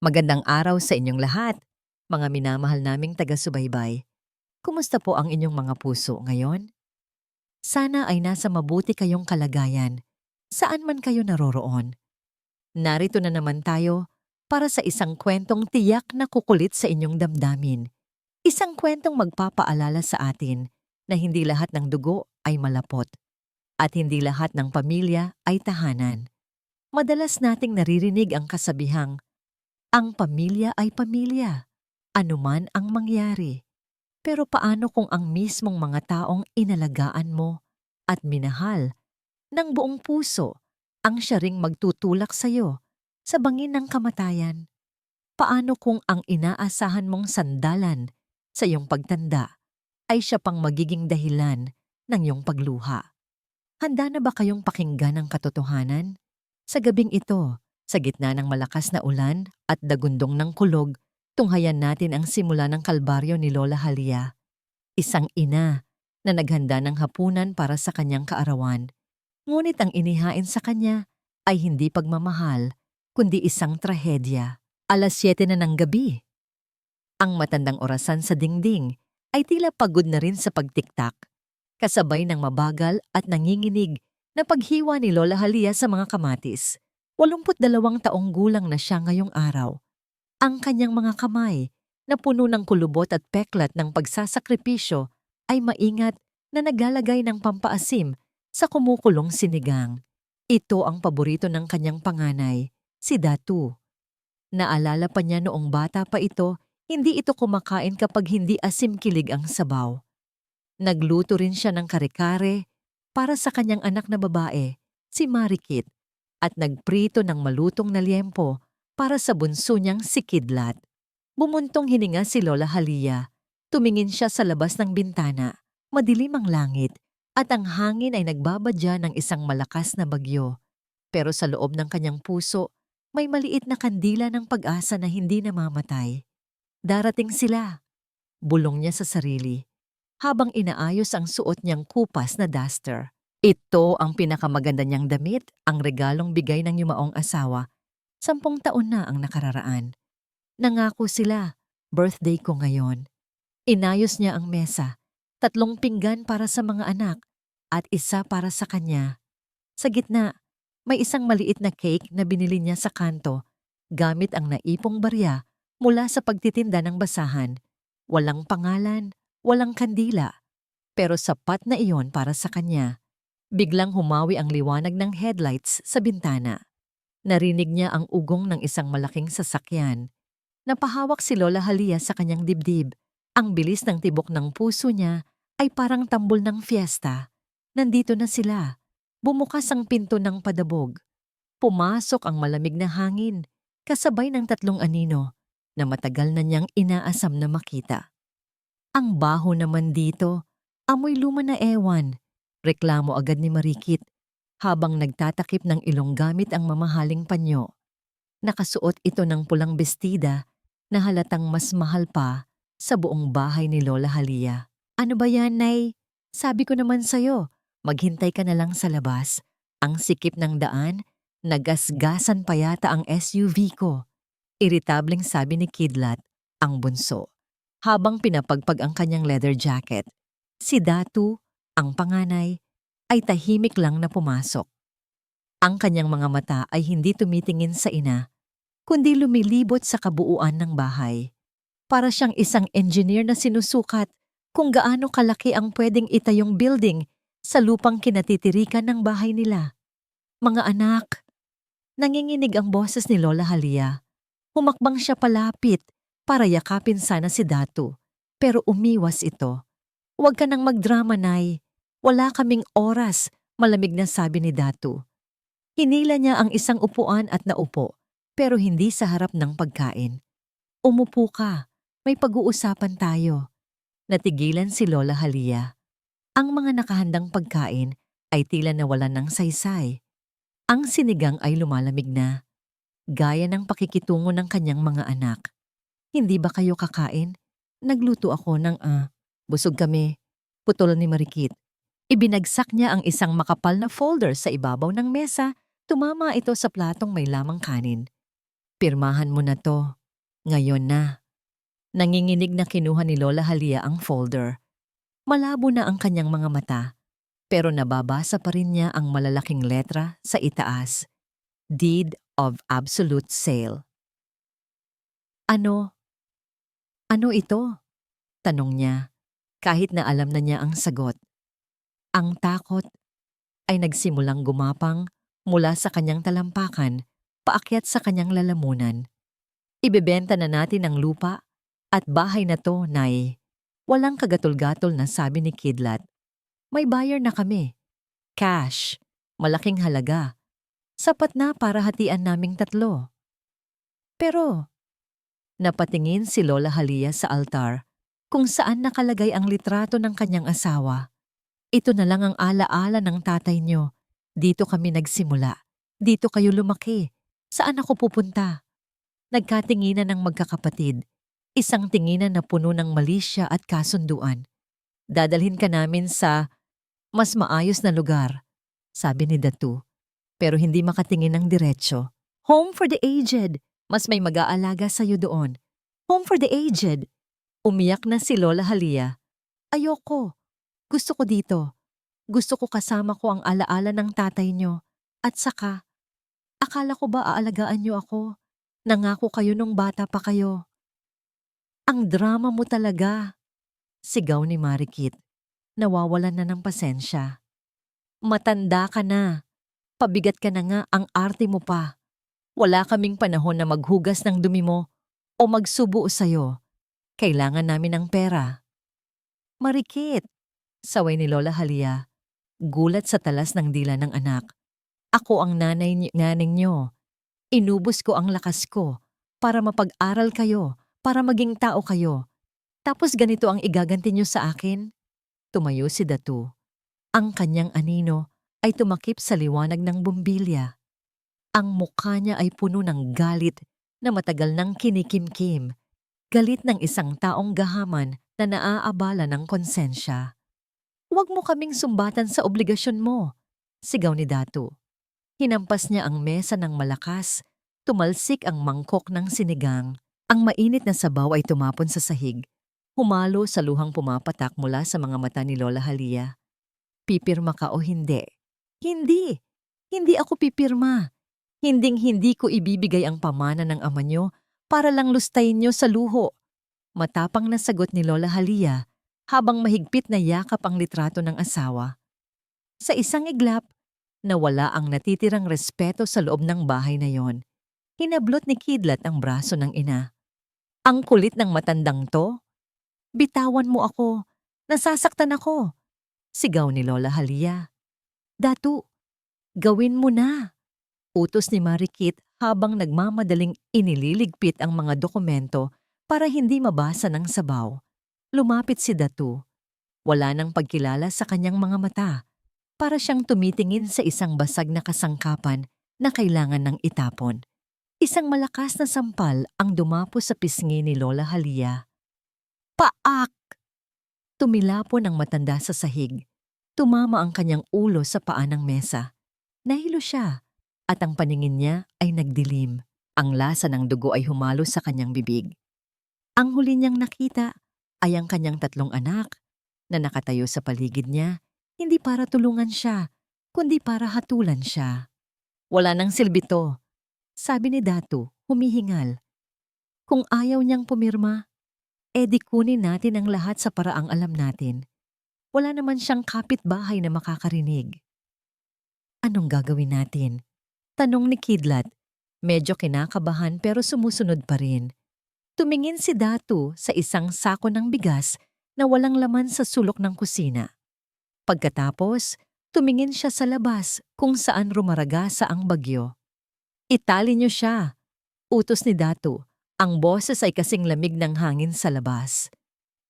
Magandang araw sa inyong lahat, mga minamahal naming taga-subaybay. Kumusta po ang inyong mga puso ngayon? Sana ay nasa mabuti kayong kalagayan, saan man kayo naroroon. Narito na naman tayo para sa isang kwentong tiyak na kukulit sa inyong damdamin. Isang kwentong magpapaalala sa atin na hindi lahat ng dugo ay malapot at hindi lahat ng pamilya ay tahanan. Madalas nating naririnig ang kasabihang, ang pamilya ay pamilya, anuman ang mangyari. Pero paano kung ang mismong mga taong inalagaan mo at minahal ng buong puso ang siya ring magtutulak sa'yo sa bangin ng kamatayan? Paano kung ang inaasahan mong sandalan sa iyong pagtanda ay siya pang magiging dahilan ng iyong pagluha? Handa na ba kayong pakinggan ang katotohanan? Sa gabing ito, sa gitna ng malakas na ulan at dagundong ng kulog, tunghayan natin ang simula ng kalbaryo ni Lola Halia, isang ina na naghanda ng hapunan para sa kanyang kaarawan. Ngunit ang inihain sa kanya ay hindi pagmamahal, kundi isang trahedya. 7:00 na ng gabi. Ang matandang orasan sa dingding ay tila pagod na rin sa pagtiktak, kasabay ng mabagal at nanginginig na paghiwa ni Lola Halia sa mga kamatis. 82 taong gulang na siya ngayong araw. Ang kanyang mga kamay na puno ng kulubot at peklat ng pagsasakripisyo ay maingat na naglalagay ng pampaasim sa kumukulong sinigang. Ito ang paborito ng kanyang panganay, si Datu. Naalala pa niya noong bata pa ito, hindi ito kumakain kapag hindi asim-kilig ang sabaw. Nagluto rin siya ng kare-kare para sa kanyang anak na babae, si Marikit, at nagprito ng malutong na liempo para sa bunso niyang si Kidlat. Bumuntong hininga si Lola Halia. Tumingin siya sa labas ng bintana. Madilim ang langit at ang hangin ay nagbabadya ng isang malakas na bagyo. Pero sa loob ng kanyang puso, may maliit na kandila ng pag-asa na hindi namamatay. Darating sila, bulong niya sa sarili, habang inaayos ang suot niyang kupas na duster. Ito ang pinakamaganda niyang damit, ang regalong bigay ng yumaong asawa. 10 taon na ang nakararaan. Nangako sila, birthday ko ngayon. Inayos niya ang mesa, 3 pinggan para sa mga anak at isa para sa kanya. Sa gitna, may isang maliit na cake na binili niya sa kanto gamit ang naipong barya mula sa pagtitinda ng basahan. Walang pangalan, walang kandila, pero sapat na iyon para sa kanya. Biglang humawi ang liwanag ng headlights sa bintana. Narinig niya ang ugong ng isang malaking sasakyan. Napahawak si Lola Halia sa kanyang dibdib. Ang bilis ng tibok ng puso niya ay parang tambol ng fiesta. Nandito na sila. Bumukas ang pinto ng padabog. Pumasok ang malamig na hangin, kasabay ng 3 anino na matagal na niyang inaasam na makita. Ang baho naman dito, amoy luma na ewan. Reklamo agad ni Marikit habang nagtatakip ng ilong gamit ang mamahaling panyo. Nakasuot ito ng pulang bestida na halatang mas mahal pa sa buong bahay ni Lola Halia. Ano ba yan, Nay? Sabi ko naman sa'yo, maghintay ka na lang sa labas. Ang sikip ng daan, nagasgasan pa yata ang SUV ko. Iritableng sabi ni Kidlat, ang bunso, habang pinapagpag ang kanyang leather jacket. Si Datu, ang panganay, ay tahimik lang na pumasok. Ang kanyang mga mata ay hindi tumitingin sa ina, kundi lumilibot sa kabuuan ng bahay. Para siyang isang engineer na sinusukat kung gaano kalaki ang pwedeng itayong building sa lupang kinatitirikan ng bahay nila. Mga anak, nanginginig ang boses ni Lola Halia. Humakbang siya palapit para yakapin sana si Datu, pero umiwas ito. Huwag ka nang magdrama, Nay. Wala kaming oras, malamig na sabi ni Datu. Hinila niya ang isang upuan at naupo, pero hindi sa harap ng pagkain. Umupo ka, may pag-uusapan tayo. Natigilan si Lola Halia. Ang mga nakahandang pagkain ay tila nawalan ng saysay. Ang sinigang ay lumalamig na, gaya ng pakikitungo ng kanyang mga anak. Hindi ba kayo kakain? Nagluto ako ng busog kami, putol ni Marikit. Ibinagsak niya ang isang makapal na folder sa ibabaw ng mesa, tumama ito sa platong may lamang kanin. Pirmahan mo na to. Ngayon na. Nanginginig na kinuha ni Lola Halia ang folder. Malabo na ang kanyang mga mata, pero nababasa pa rin niya ang malalaking letra sa itaas. Deed of Absolute Sale. Ano? Ano ito? Tanong niya, kahit na alam na niya ang sagot. Ang takot ay nagsimulang gumapang mula sa kanyang talampakan paakyat sa kanyang lalamunan. Ibebenta na natin ang lupa at bahay na to, Nay. Walang kagatol-gatol na sabi ni Kidlat. May buyer na kami. Cash. Malaking halaga. Sapat na para hatian naming tatlo. Pero, napatingin si Lola Halia sa altar kung saan nakalagay ang litrato ng kanyang asawa. Ito na lang ang alaala ng tatay niyo. Dito kami nagsimula. Dito kayo lumaki. Saan ako pupunta? Nagkatinginan ng magkakapatid. Isang tinginan na puno ng malisya at kasunduan. Dadalhin ka namin sa mas maayos na lugar, sabi ni Datu. Pero hindi makatingin ng diretsyo. Home for the aged. Mas may mag-aalaga sa'yo doon. Home for the aged. Umiyak na si Lola Halia. Ayoko. Gusto ko dito. Gusto ko kasama ko ang alaala ng tatay niyo. At saka, akala ko ba aalagaan niyo ako? Nangako kayo nung bata pa kayo. Ang drama mo talaga, sigaw ni Marikit. Nawawalan na ng pasensya. Matanda ka na. Pabigat ka na nga, ang arte mo pa. Wala kaming panahon na maghugas ng dumi mo o magsubo sa'yo. Kailangan namin ng pera. Marikit, saway ni Lola Halia. Gulat sa talas ng dila ng anak. Ako ang nanay niyo. Inubos ko ang lakas ko para mapag-aral kayo, para maging tao kayo. Tapos ganito ang igaganti niyo sa akin? Tumayo si Datu. Ang kanyang anino ay tumakip sa liwanag ng bumbilya. Ang mukha niya ay puno ng galit na matagal nang kinikimkim. Galit ng isang taong gahaman na naaabala ng konsensya. Huwag mo kaming sumbatan sa obligasyon mo, sigaw ni Datu. Hinampas niya ang mesa ng malakas, tumalsik ang mangkok ng sinigang. Ang mainit na sabaw ay tumapon sa sahig. Humalo sa luhang pumapatak mula sa mga mata ni Lola Halia. Pipirma ka o hindi? Hindi! Hindi ako pipirma. Hinding-hindi ko ibibigay ang pamana ng ama niyo para lang lustayin niyo sa luho. Matapang na sagot ni Lola Halia habang mahigpit na yakap ang litrato ng asawa. Sa isang iglap, nawala ang natitirang respeto sa loob ng bahay na yon. Hinablot ni Kidlat ang braso ng ina. Ang kulit ng matandang to? Bitawan mo ako. Nasasaktan ako. Sigaw ni Lola Halia. Datu, gawin mo na. Utos ni Marikit habang nagmamadaling inililigpit ang mga dokumento para hindi mabasa ng sabaw. Lumapit si Datu. Wala nang pagkilala sa kanyang mga mata. Para siyang tumitingin sa isang basag na kasangkapan na kailangan ng itapon. Isang malakas na sampal ang dumapo sa pisngi ni Lola Halia. Paak! Tumilapon ang matanda sa sahig. Tumama ang kanyang ulo sa paa ng mesa. Nahilo siya at ang paningin niya ay nagdilim. Ang lasa ng dugo ay humalo sa kanyang bibig. Ang huli niyang nakita ay ang kanyang tatlong anak na nakatayo sa paligid niya, hindi para tulungan siya, kundi para hatulan siya. Wala nang silbi to, sabi ni Datu, humihingal. Kung ayaw niyang pumirma, edi kunin natin ang lahat sa paraang alam natin. Wala naman siyang kapitbahay na makakarinig. Anong gagawin natin? Tanong ni Kidlat. Medyo kinakabahan pero sumusunod pa rin. Tumingin si Datu sa isang sako ng bigas na walang laman sa sulok ng kusina. Pagkatapos, tumingin siya sa labas kung saan rumaragasa ang bagyo. Itali niyo siya, utos ni Datu. Ang boses ay kasing lamig ng hangin sa labas.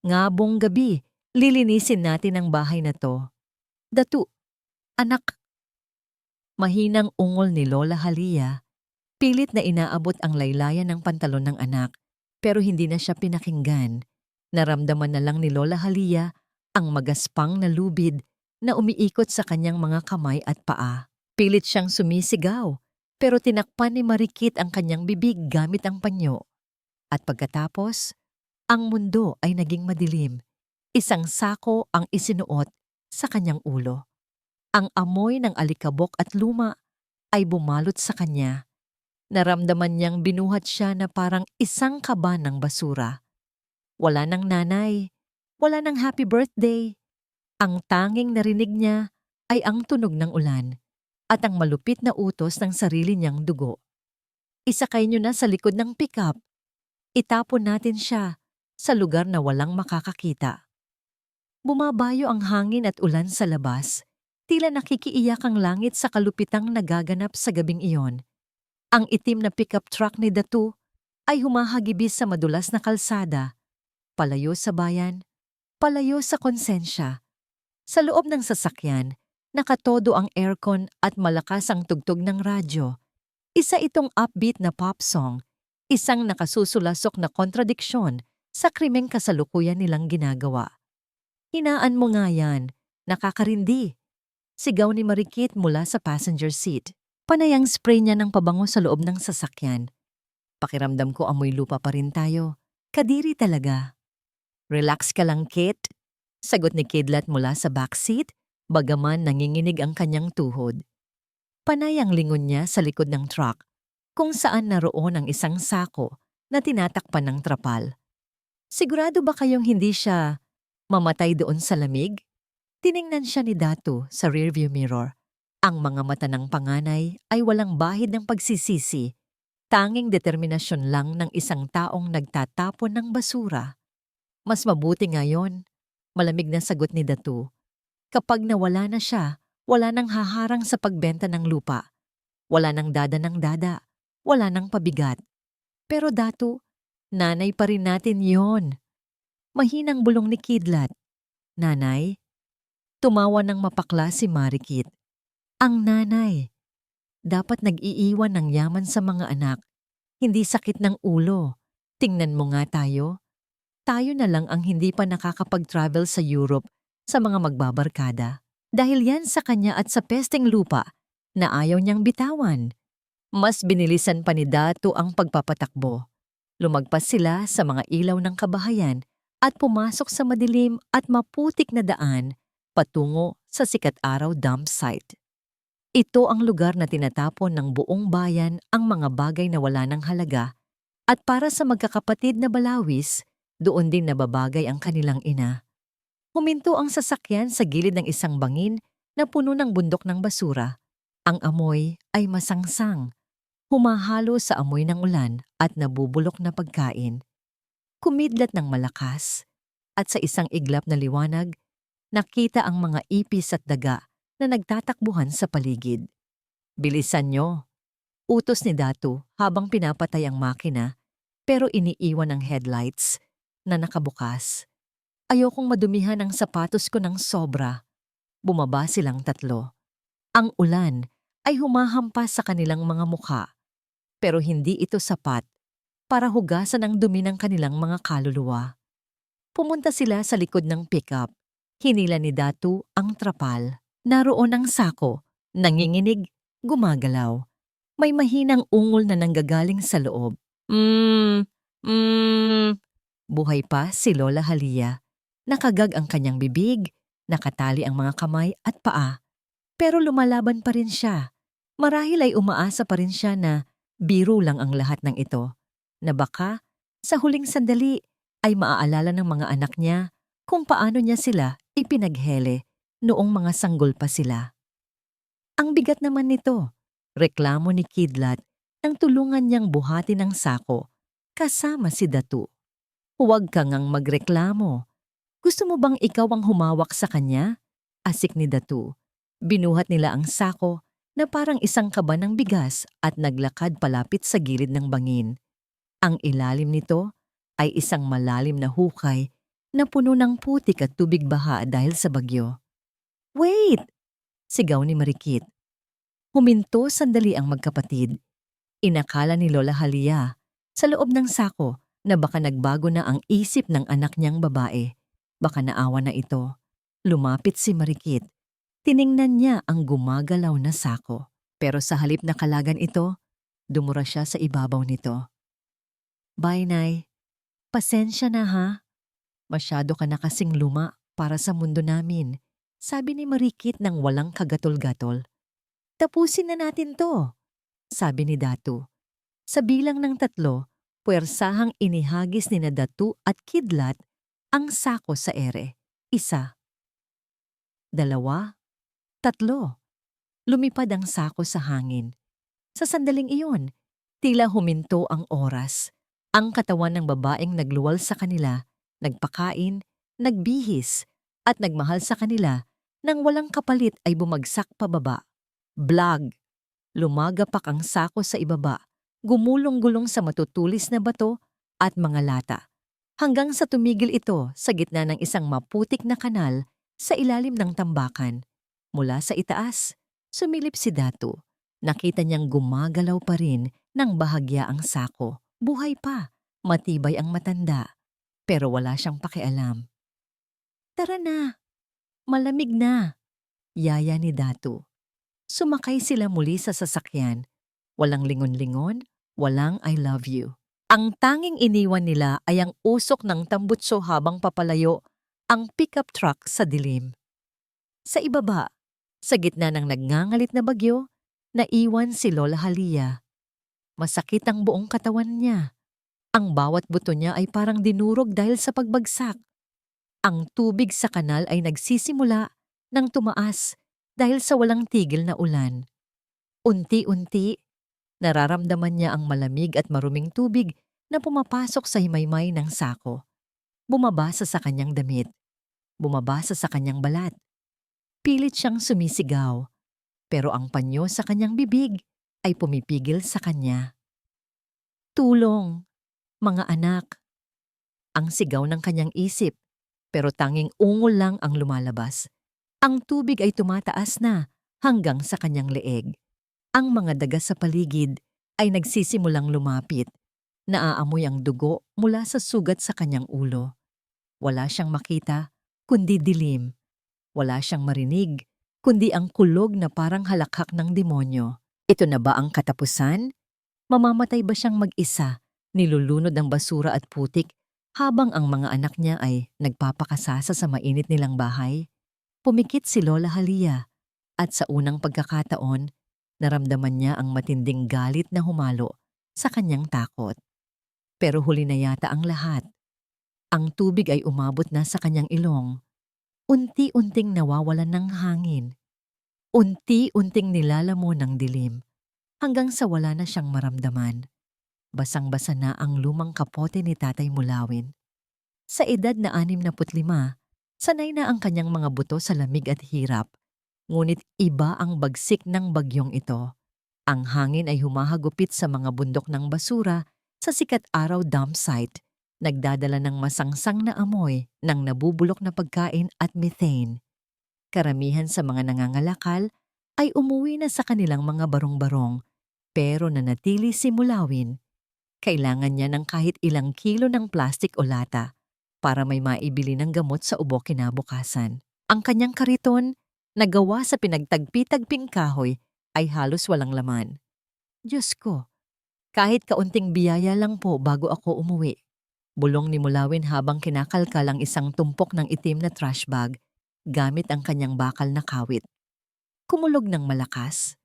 Ngabong gabi, lilinisin natin ang bahay na to. Datu, anak. Mahinang ungol ni Lola Halia. Pilit na inaabot ang laylayan ng pantalon ng anak, pero hindi na siya pinakinggan. Naramdaman na lang ni Lola Halia ang magaspang na lubid na umiikot sa kanyang mga kamay at paa. Pilit siyang sumisigaw, Pero tinakpan ni Marikit ang kanyang bibig gamit ang panyo. At pagkatapos, ang mundo ay naging madilim. Isang sako ang isinuot sa kanyang ulo. Ang amoy ng alikabok at luma ay bumalot sa kanya. Naramdaman niyang binuhat siya na parang isang kaba ng basura. Wala ng nanay, wala ng happy birthday. Ang tanging narinig niya ay ang tunog ng ulan at ang malupit na utos ng sarili niyang dugo. Isakay niyo na sa likod ng pickup. Itapon natin siya sa lugar na walang makakakita. Bumabayo ang hangin at ulan sa labas. Tila nakikiiyak ang langit sa kalupitang nagaganap sa gabing iyon. Ang itim na pickup truck ni Datu ay humahagibis sa madulas na kalsada. Palayo sa bayan, palayo sa konsensya. Sa loob ng sasakyan, nakatodo ang aircon at malakas ang tugtog ng radyo. Isa itong upbeat na pop song, isang nakasusulasok na kontradiksyon sa krimeng kasalukuyan nilang ginagawa. Hinaan mo nga yan, nakakarindi. Sigaw ni Marikit mula sa passenger seat. Panay ang spray niya ng pabango sa loob ng sasakyan. Pakiramdam ko amoy lupa pa rin tayo. Kadiri talaga. Relax ka lang, Kit. Sagot ni Kidlat mula sa backseat, bagaman nanginginig ang kanyang tuhod. Panay ang lingon niya sa likod ng truck, kung saan naroon ang isang sako na tinatakpan ng trapal. Sigurado ba kayong hindi siya mamatay doon sa lamig? Tiningnan siya ni Datu sa rearview mirror. Ang mga mata ng panganay ay walang bahid ng pagsisisi, tanging determinasyon lang ng isang taong nagtatapon ng basura. Mas mabuti ngayon, malamig na sagot ni Datu. Kapag nawala na siya, wala nang haharang sa pagbenta ng lupa. Wala nang dada ng dada, wala nang pabigat. Pero Datu, nanay pa rin natin yon. Mahinang bulong ni Kidlat. Nanay? Tumawa ng mapakla si Marikit. Ang nanay. Dapat nag-iiwan ng yaman sa mga anak. Hindi sakit ng ulo. Tingnan mo nga tayo. Tayo na lang ang hindi pa nakakapag-travel sa Europe sa mga magbabarkada. Dahil yan sa kanya at sa pesteng lupa na ayaw niyang bitawan. Mas binilisan pa ni Datu ang pagpapatakbo. Lumagpas sila sa mga ilaw ng kabahayan at pumasok sa madilim at maputik na daan patungo sa Sikat Araw dump site. Ito ang lugar na tinatapon ng buong bayan ang mga bagay na wala ng halaga at para sa magkakapatid na balawis, doon din nababagay ang kanilang ina. Huminto ang sasakyan sa gilid ng isang bangin na puno ng bundok ng basura. Ang amoy ay masangsang, humahalo sa amoy ng ulan at nabubulok na pagkain. Kumidlat ng malakas at sa isang iglap na liwanag, nakita ang mga ipis at daga na nagtatakbuhan sa paligid. Bilisan nyo, utos ni Datu habang pinapatay ang makina pero iniiwan ang headlights na nakabukas. Ayokong madumihan ang sapatos ko ng sobra. Bumaba silang tatlo. Ang ulan ay humahampas sa kanilang mga mukha pero hindi ito sapat para hugasan ang dumi ng kanilang mga kaluluwa. Pumunta sila sa likod ng pickup. Hinila ni Datu ang trapal. Naroon ang sako, nanginginig, gumagalaw. May mahinang ungol na nanggagaling sa loob. Buhay pa si Lola Halia. Nakagag ang kanyang bibig, nakatali ang mga kamay at paa. Pero lumalaban pa rin siya. Marahil ay umaasa pa rin siya na biro lang ang lahat ng ito. Na baka, sa huling sandali, ay maaalala ng mga anak niya kung paano niya sila ipinaghele noong mga sanggol pa sila. Ang bigat naman nito, reklamo ni Kidlat nang tulungan niyang buhatin ang sako kasama si Datu. Huwag ka ngang magreklamo. Gusto mo bang ikaw ang humawak sa kanya? Asik ni Datu. Binuhat nila ang sako na parang isang kaba ng bigas at naglakad palapit sa gilid ng bangin. Ang ilalim nito ay isang malalim na hukay na puno ng putik at tubig baha dahil sa bagyo. Wait! Sigaw ni Marikit. Huminto sandali ang magkapatid. Inakala ni Lola Halia sa loob ng sako na baka nagbago na ang isip ng anak niyang babae. Baka naawa na ito. Lumapit si Marikit. Tiningnan niya ang gumagalaw na sako. Pero sa halip na kalagan ito, dumura siya sa ibabaw nito. Bye, Nay. Pasensya na ha. Masyado ka na kasing luma para sa mundo namin, sabi ni Marikit nang walang kagatol-gatol. Tapusin na natin to, sabi ni Datu. Sa bilang ng 3, puwersahang inihagis ni na Datu at Kidlat ang sako sa ere. 1, 2, 3. Lumipad ang sako sa hangin. Sa sandaling iyon, tila huminto ang oras. Ang katawan ng babaeng nagluwal sa kanila, nagpakain, nagbihis, at nagmahal sa kanila nang walang kapalit ay bumagsak pababa. Blag! Lumagapak ang sako sa ibaba, gumulong-gulong sa matutulis na bato at mga lata. Hanggang sa tumigil ito sa gitna ng isang maputik na kanal sa ilalim ng tambakan. Mula sa itaas, sumilip si Datu. Nakita niyang gumagalaw pa rin ng bahagya ang sako. Buhay pa, matibay ang matanda, pero wala siyang pakialam. Tara na, malamig na, yaya ni Datu. Sumakay sila muli sa sasakyan. Walang lingon-lingon, walang I love you. Ang tanging iniwan nila ay ang usok ng tambutso habang papalayo ang pickup truck sa dilim. Sa ibaba, sa gitna ng nagngangalit na bagyo, naiwan si Lola Halia. Masakit ang buong katawan niya. Ang bawat buto niya ay parang dinurog dahil sa pagbagsak. Ang tubig sa kanal ay nagsisimula ng tumaas dahil sa walang tigil na ulan. Unti-unti, nararamdaman niya ang malamig at maruming tubig na pumapasok sa himaymay ng sako. Bumabasa sa kanyang damit. Bumabasa sa kanyang balat. Pilit siyang sumisigaw, pero ang panyo sa kanyang bibig ay pumipigil sa kanya. Tulong, mga anak. Ang sigaw ng kanyang isip, pero tanging ungol lang ang lumalabas. Ang tubig ay tumataas na hanggang sa kanyang leeg. Ang mga daga sa paligid ay nagsisimulang lumapit. Naaamoy ang dugo mula sa sugat sa kanyang ulo. Wala siyang makita, kundi dilim. Wala siyang marinig, kundi ang kulog na parang halakhak ng demonyo. Ito na ba ang katapusan? Mamamatay ba siyang mag-isa, nilulunod ng basura at putik, habang ang mga anak niya ay nagpapakasasa sa mainit nilang bahay? Pumikit si Lola Halia, at sa unang pagkakataon, naramdaman niya ang matinding galit na humalo sa kanyang takot. Pero huli na yata ang lahat. Ang tubig ay umabot na sa kanyang ilong. Unti-unting nawawalan ng hangin. Unti-unting nilalamon ng dilim. Hanggang sa wala na siyang maramdaman. Basang-basa na ang lumang kapote ni Tatay Mulawin. Sa edad na 65, sanay na ang kanyang mga buto sa lamig at hirap. Ngunit iba ang bagsik ng bagyong ito. Ang hangin ay humahagupit sa mga bundok ng basura sa sikat araw dump site, nagdadala ng masangsang na amoy ng nabubulok na pagkain at methane. Karamihan sa mga nangangalakal ay umuwi na sa kanilang mga barong-barong, pero nanatili si Mulawin. Kailangan niya ng kahit ilang kilo ng plastik o lata para may maibili ng gamot sa ubo kinabukasan. Ang kanyang kariton, na gawa sa pinagtagpi-tagping kahoy, ay halos walang laman. Diyos ko, kahit kaunting biyaya lang po bago ako umuwi. Bulong ni Mulawin habang kinakalkal ang isang tumpok ng itim na trash bag gamit ang kanyang bakal na kawit. Kumulog ng malakas.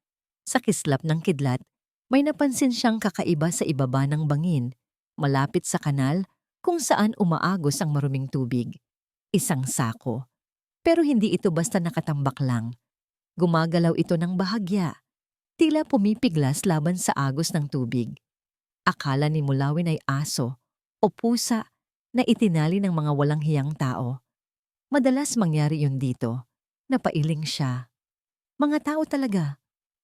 Sa kislap ng kidlat, may napansin siyang kakaiba sa ibaba ng bangin, malapit sa kanal kung saan umaagos ang maruming tubig. Isang sako. Pero hindi ito basta nakatambak lang. Gumagalaw ito ng bahagya. Tila pumipiglas laban sa agos ng tubig. Akala ni Mulawin ay aso o pusa na itinali ng mga walang hiyang tao. Madalas mangyari yun dito. Napailing siya. Mga tao talaga.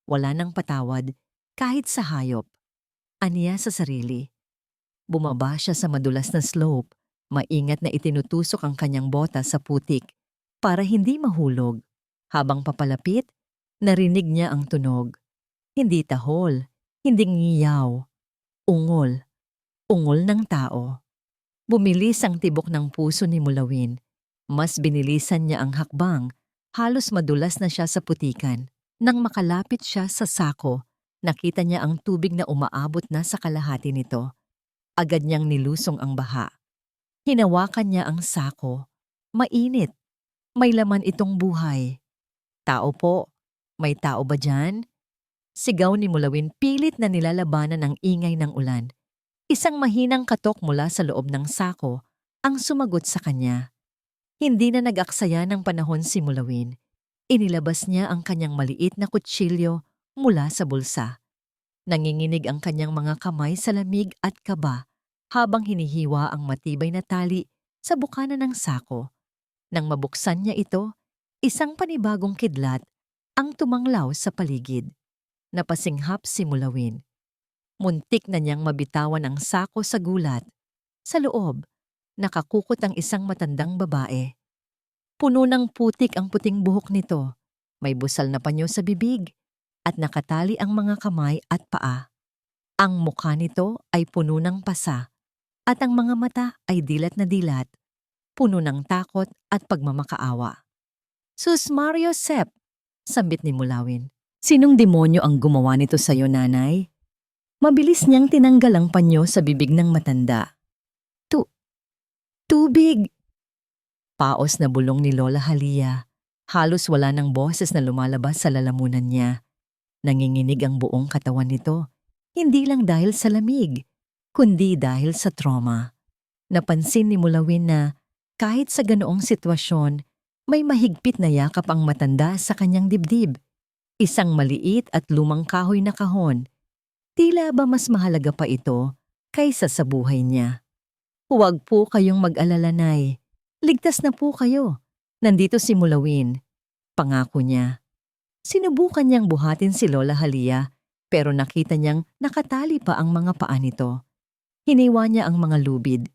Wala nang patawad kahit sa hayop. Aniya sa sarili. Bumaba siya sa madulas na slope. Maingat na itinutusok ang kanyang bota sa putik para hindi mahulog. Habang papalapit, narinig niya ang tunog. Hindi tahol, hindi ngiyaw. Ungol. Ungol ng tao. Bumilis ang tibok ng puso ni Mulawin. Mas binilisan niya ang hakbang. Halos madulas na siya sa putikan. Nang makalapit siya sa sako, nakita niya ang tubig na umaabot na sa kalahati nito. Agad niyang nilusong ang baha. Hinawakan niya ang sako. Mainit. May laman itong buhay. Tao po. May tao ba dyan? Sigaw ni Mulawin, pilit na nilalabanan ang ingay ng ulan. Isang mahinang katok mula sa loob ng sako ang sumagot sa kanya. Hindi na nag-aksaya ng panahon si Mulawin. Inilabas niya ang kanyang maliit na kutsilyo mula sa bulsa. Nanginginig ang kanyang mga kamay sa lamig at kaba habang hinihiwa ang matibay na tali sa bukana ng sako. Nang mabuksan niya ito, isang panibagong kidlat ang tumanglaw sa paligid. Napasinghap si Mulawin. Muntik na niyang mabitawan ang sako sa gulat. Sa loob, nakakukot ang isang matandang babae. Puno ng putik ang puting buhok nito. May busal na panyo sa bibig at nakatali ang mga kamay at paa. Ang mukha nito ay puno ng pasa at ang mga mata ay dilat na dilat, puno ng takot at pagmamakaawa. "Sus Mario Sep," sambit ni Mulawin. "Sinong demonyo ang gumawa nito sa'yo, nanay?" Mabilis niyang tinanggal ang panyo sa bibig ng matanda. Tubig! Paos na bulong ni Lola Halia. Halos wala ng boses na lumalabas sa lalamunan niya. Nanginginig ang buong katawan nito. Hindi lang dahil sa lamig, kundi dahil sa trauma. Napansin ni Mulawin na kahit sa ganoong sitwasyon, may mahigpit na yakap ang matanda sa kanyang dibdib. Isang maliit at lumang kahoy na kahon. Tila ba mas mahalaga pa ito kaysa sa buhay niya? "Huwag po kayong mag-alala, Nay. Ligtas na po kayo. Nandito si Mulawin," pangako niya. Sinubukan niyang buhatin si Lola Halia, pero nakita niyang nakatali pa ang mga paa nito. Hiniwa niya ang mga lubid.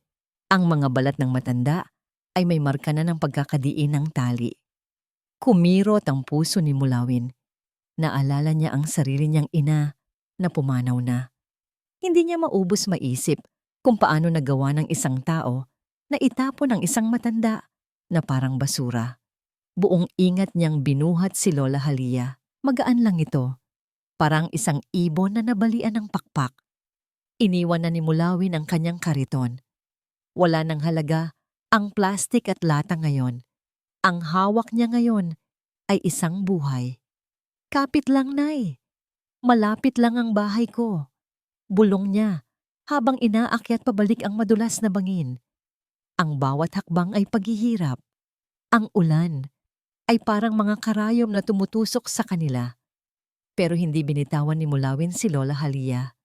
Ang mga balat ng matanda ay may marka na ng pagkakadiin ng tali. Kumirot ang puso ni Mulawin. Naalala niya ang sarili niyang ina na pumanaw na. Hindi niya maubos maisip kung paano nagawa ng isang tao na itapon ang isang matanda na parang basura. Buong ingat niyang binuhat si Lola Halia. Magaan lang ito, parang isang ibon na nabalian ng pakpak. Iniwan na ni Mulawin ang kanyang kariton. Wala nang halaga ang plastik at lata ngayon. Ang hawak niya ngayon ay isang buhay. "Kapit lang, Nay. Malapit lang ang bahay ko," bulong niya habang inaakyat pabalik ang madulas na bangin. Ang bawat hakbang ay paghihirap. Ang ulan ay parang mga karayom na tumutusok sa kanila. Pero hindi binitawan ni Mulawin si Lola Halia.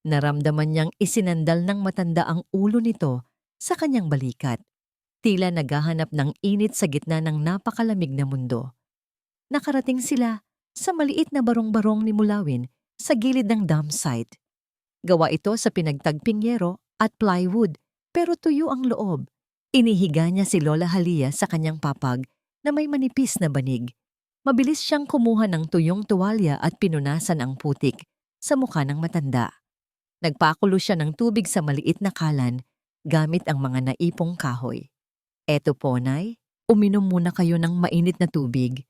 Naramdaman niyang isinandal ng matanda ang ulo nito sa kanyang balikat. Tila naghahanap ng init sa gitna ng napakalamig na mundo. Nakarating sila sa maliit na barong-barong ni Mulawin sa gilid ng dam site. Gawa ito sa pinagtagping yero at plywood, pero tuyo ang loob. Inihiga niya si Lola Halia sa kanyang papag na may manipis na banig. Mabilis siyang kumuha ng tuyong tuwalya at pinunasan ang putik sa mukha ng matanda. Nagpakulo siya ng tubig sa maliit na kalan gamit ang mga naipong kahoy. "Eto po, Nay, uminom muna kayo ng mainit na tubig."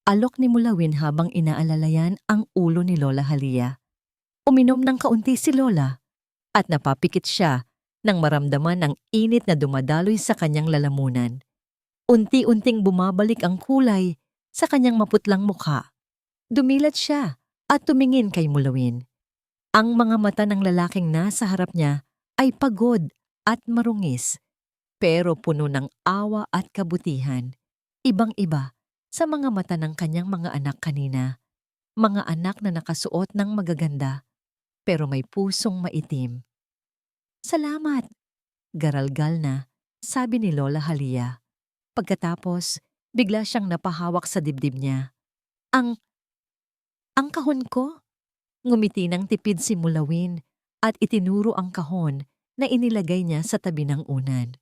Alok ni Mulawin habang inaalalayan ang ulo ni Lola Halia. Uminom ng kaunti si Lola at napapikit siya nang maramdaman ang init na dumadaloy sa kanyang lalamunan. Unti-unting bumabalik ang kulay sa kanyang maputlang mukha. Dumilat siya at tumingin kay Mulawin. Ang mga mata ng lalaking nasa harap niya ay pagod at marungis, pero puno ng awa at kabutihan. Ibang-iba sa mga mata ng kanyang mga anak kanina. Mga anak na nakasuot ng magaganda, pero may pusong maitim. "Salamat," garalgal na sabi ni Lola Halia. Pagkatapos, bigla siyang napahawak sa dibdib niya. Ang kahon ko?" Ngumiti ng tipid si Mulawin at itinuro ang kahon na inilagay niya sa tabi ng unan.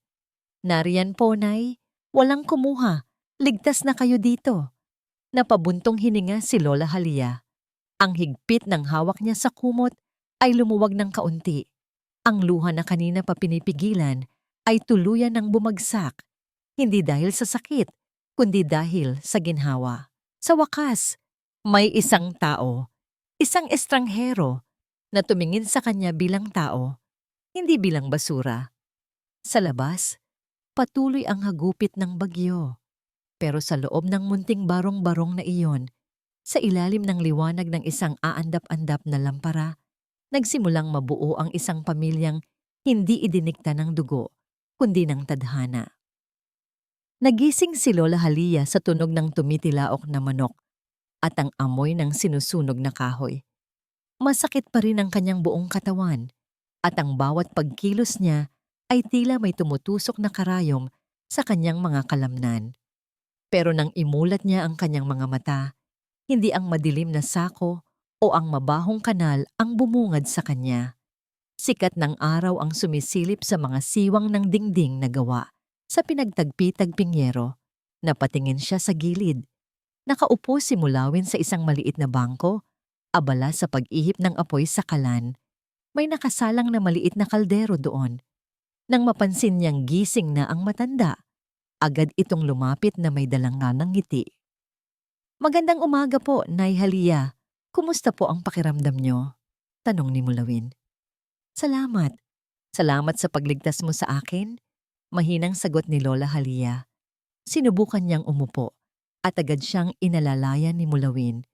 "Nariyan po, Nay. Walang kumuha. Ligtas na kayo dito." Napabuntong hininga si Lola Halia. Ang higpit ng hawak niya sa kumot ay lumuwag ng kaunti. Ang luha na kanina pa pinipigilan ay tuluyan ng bumagsak. Hindi dahil sa sakit, kundi dahil sa ginhawa. Sa wakas, May isang tao, isang estranghero, na tumingin sa kanya bilang tao, hindi bilang basura. Sa labas, patuloy ang hagupit ng bagyo. Pero sa loob ng munting barong-barong na iyon, sa ilalim ng liwanag ng isang aandap-andap na lampara, nagsimulang mabuo ang isang pamilyang hindi idinikta ng dugo, kundi ng tadhana. Nagising si Lola Halia sa tunog ng tumitilaok na manok at ang amoy ng sinusunog na kahoy. Masakit pa rin ang kanyang buong katawan at ang bawat pagkilos niya ay tila may tumutusok na karayom sa kanyang mga kalamnan. Pero nang imulat niya ang kanyang mga mata, hindi ang madilim na sako o ang mabahong kanal ang bumungad sa kanya. Sikat ng araw ang sumisilip sa mga siwang ng dingding na gawa sa pinagtagpi-tagping yero. Napatingin siya sa gilid. Nakaupo si Mulawin sa isang maliit na bangko, abala sa pag-ihip ng apoy sa kalan. May nakasalang na maliit na kaldero doon. Nang mapansin niyang gising na ang matanda, agad itong lumapit na may dalang ng ngiti. "Magandang umaga po, Nay Halia. Kumusta po ang pakiramdam niyo?" tanong ni Mulawin. "Salamat. Salamat sa pagligtas mo sa akin," mahinang sagot ni Lola Halia. Sinubukan niyang umupo at agad siyang inalalayan ni Mulawin.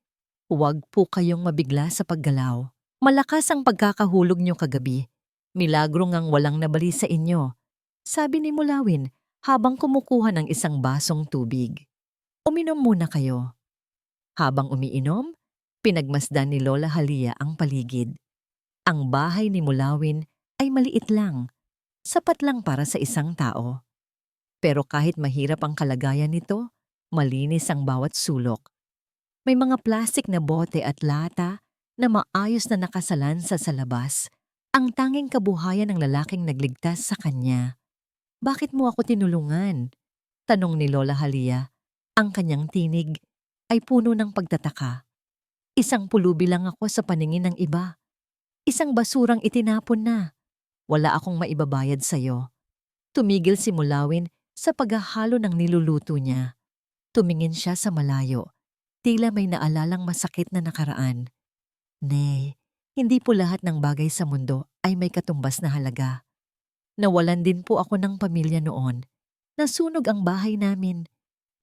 "Huwag po kayong mabigla sa paggalaw. Malakas ang pagkakahulog niyo kagabi. Milagro ngang walang nabali sa inyo," sabi ni Mulawin habang kumukuha ng isang basong tubig. "Uminom muna kayo." Habang umiinom, pinagmasdan ni Lola Halia ang paligid. Ang bahay ni Mulawin ay maliit lang, sapat lang para sa isang tao. Pero kahit mahirap ang kalagayan nito, malinis ang bawat sulok. May mga plastik na bote at lata na maayos na nakasalan sa labas, ang tanging kabuhayan ng lalaking nagligtas sa kanya. "Bakit mo ako tinulungan?" tanong ni Lola Halia. Ang kanyang tinig ay puno ng pagtataka. "Isang pulubi lang ako sa paningin ng iba. Isang basurang itinapon na. Wala akong maibabayad sa'yo." Tumigil si Mulawin sa paghahalo ng niluluto niya. Tumingin siya sa malayo. Tila may naalalang masakit na nakaraan. "Nay, hindi po lahat ng bagay sa mundo ay may katumbas na halaga. Nawalan din po ako ng pamilya noon. Nasunog ang bahay namin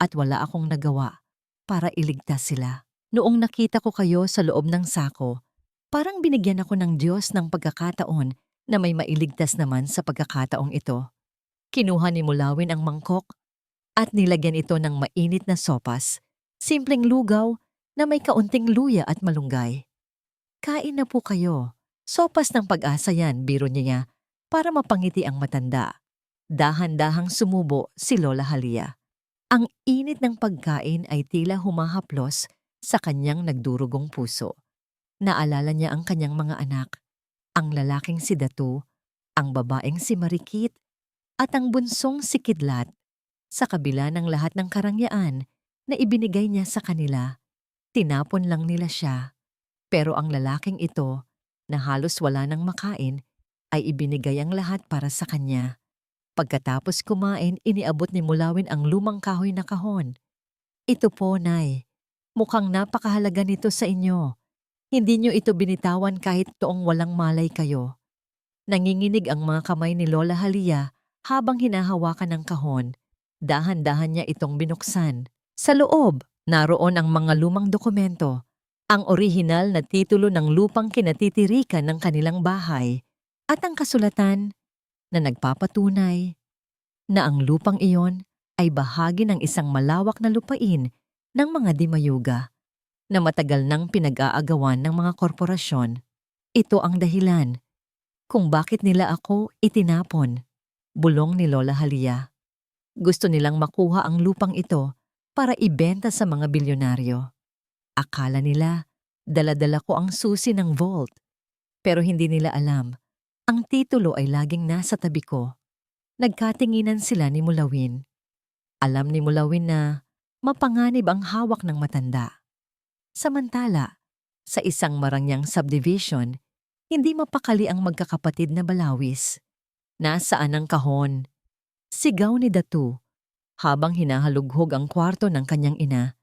at wala akong nagawa para iligtas sila. Noong nakita ko kayo sa loob ng sako, parang binigyan ako ng Diyos ng pagkakataon na may mailigtas naman sa pagkakataong ito." Kinuha ni Mulawin ang mangkok at nilagyan ito ng mainit na sopas, simpleng lugaw na may kaunting luya at malunggay. "Kain na po kayo. Sopas ng pag-asa yan," biro niya para mapangiti ang matanda. Dahan-dahang sumubo si Lola Halia. Ang init ng pagkain ay tila humahaplos sa kanyang nagdurugong puso. Naalala niya ang kanyang mga anak, ang lalaking si Datu, ang babaeng si Marikit, at ang bunsong si Kidlat. Sa kabila ng lahat ng karangyaan na ibinigay niya sa kanila, tinapon lang nila siya. Pero ang lalaking ito, na halos wala nang makain, ay ibinigay ang lahat para sa kanya. Pagkatapos kumain, iniabot ni Mulawin ang lumang kahoy na kahon. "Ito po, Nay. Mukhang napakahalaga nito sa inyo. Hindi niyo ito binitawan kahit toong walang malay kayo." Nanginginig ang mga kamay ni Lola Halia habang hinahawakan ng kahon. Dahan-dahan niya itong binuksan. Sa loob, naroon ang mga lumang dokumento, ang orihinal na titulo ng lupang kinatitirikan ng kanilang bahay, at ang kasulatan na nagpapatunay na ang lupang iyon ay bahagi ng isang malawak na lupain ng mga Dimayuga na matagal nang pinag-aagawan ng mga korporasyon. Ito ang dahilan kung bakit nila ako itinapon, bulong ni Lola Halia. Gusto nilang makuha ang lupang ito para ibenta sa mga bilyonaryo. Akala nila, dala-dala ko ang susi ng vault. Pero hindi nila alam, ang titulo ay laging nasa tabi ko. Nagkatinginan sila ni Mulawin. Alam ni Mulawin na mapanganib ang hawak ng matanda. Samantala, sa isang marangyang subdivision, hindi mapakali ang magkakapatid na balawis. "Nasaan ang kahon?" sigaw ni Datu habang hinahalughog ang kwarto ng kanyang ina.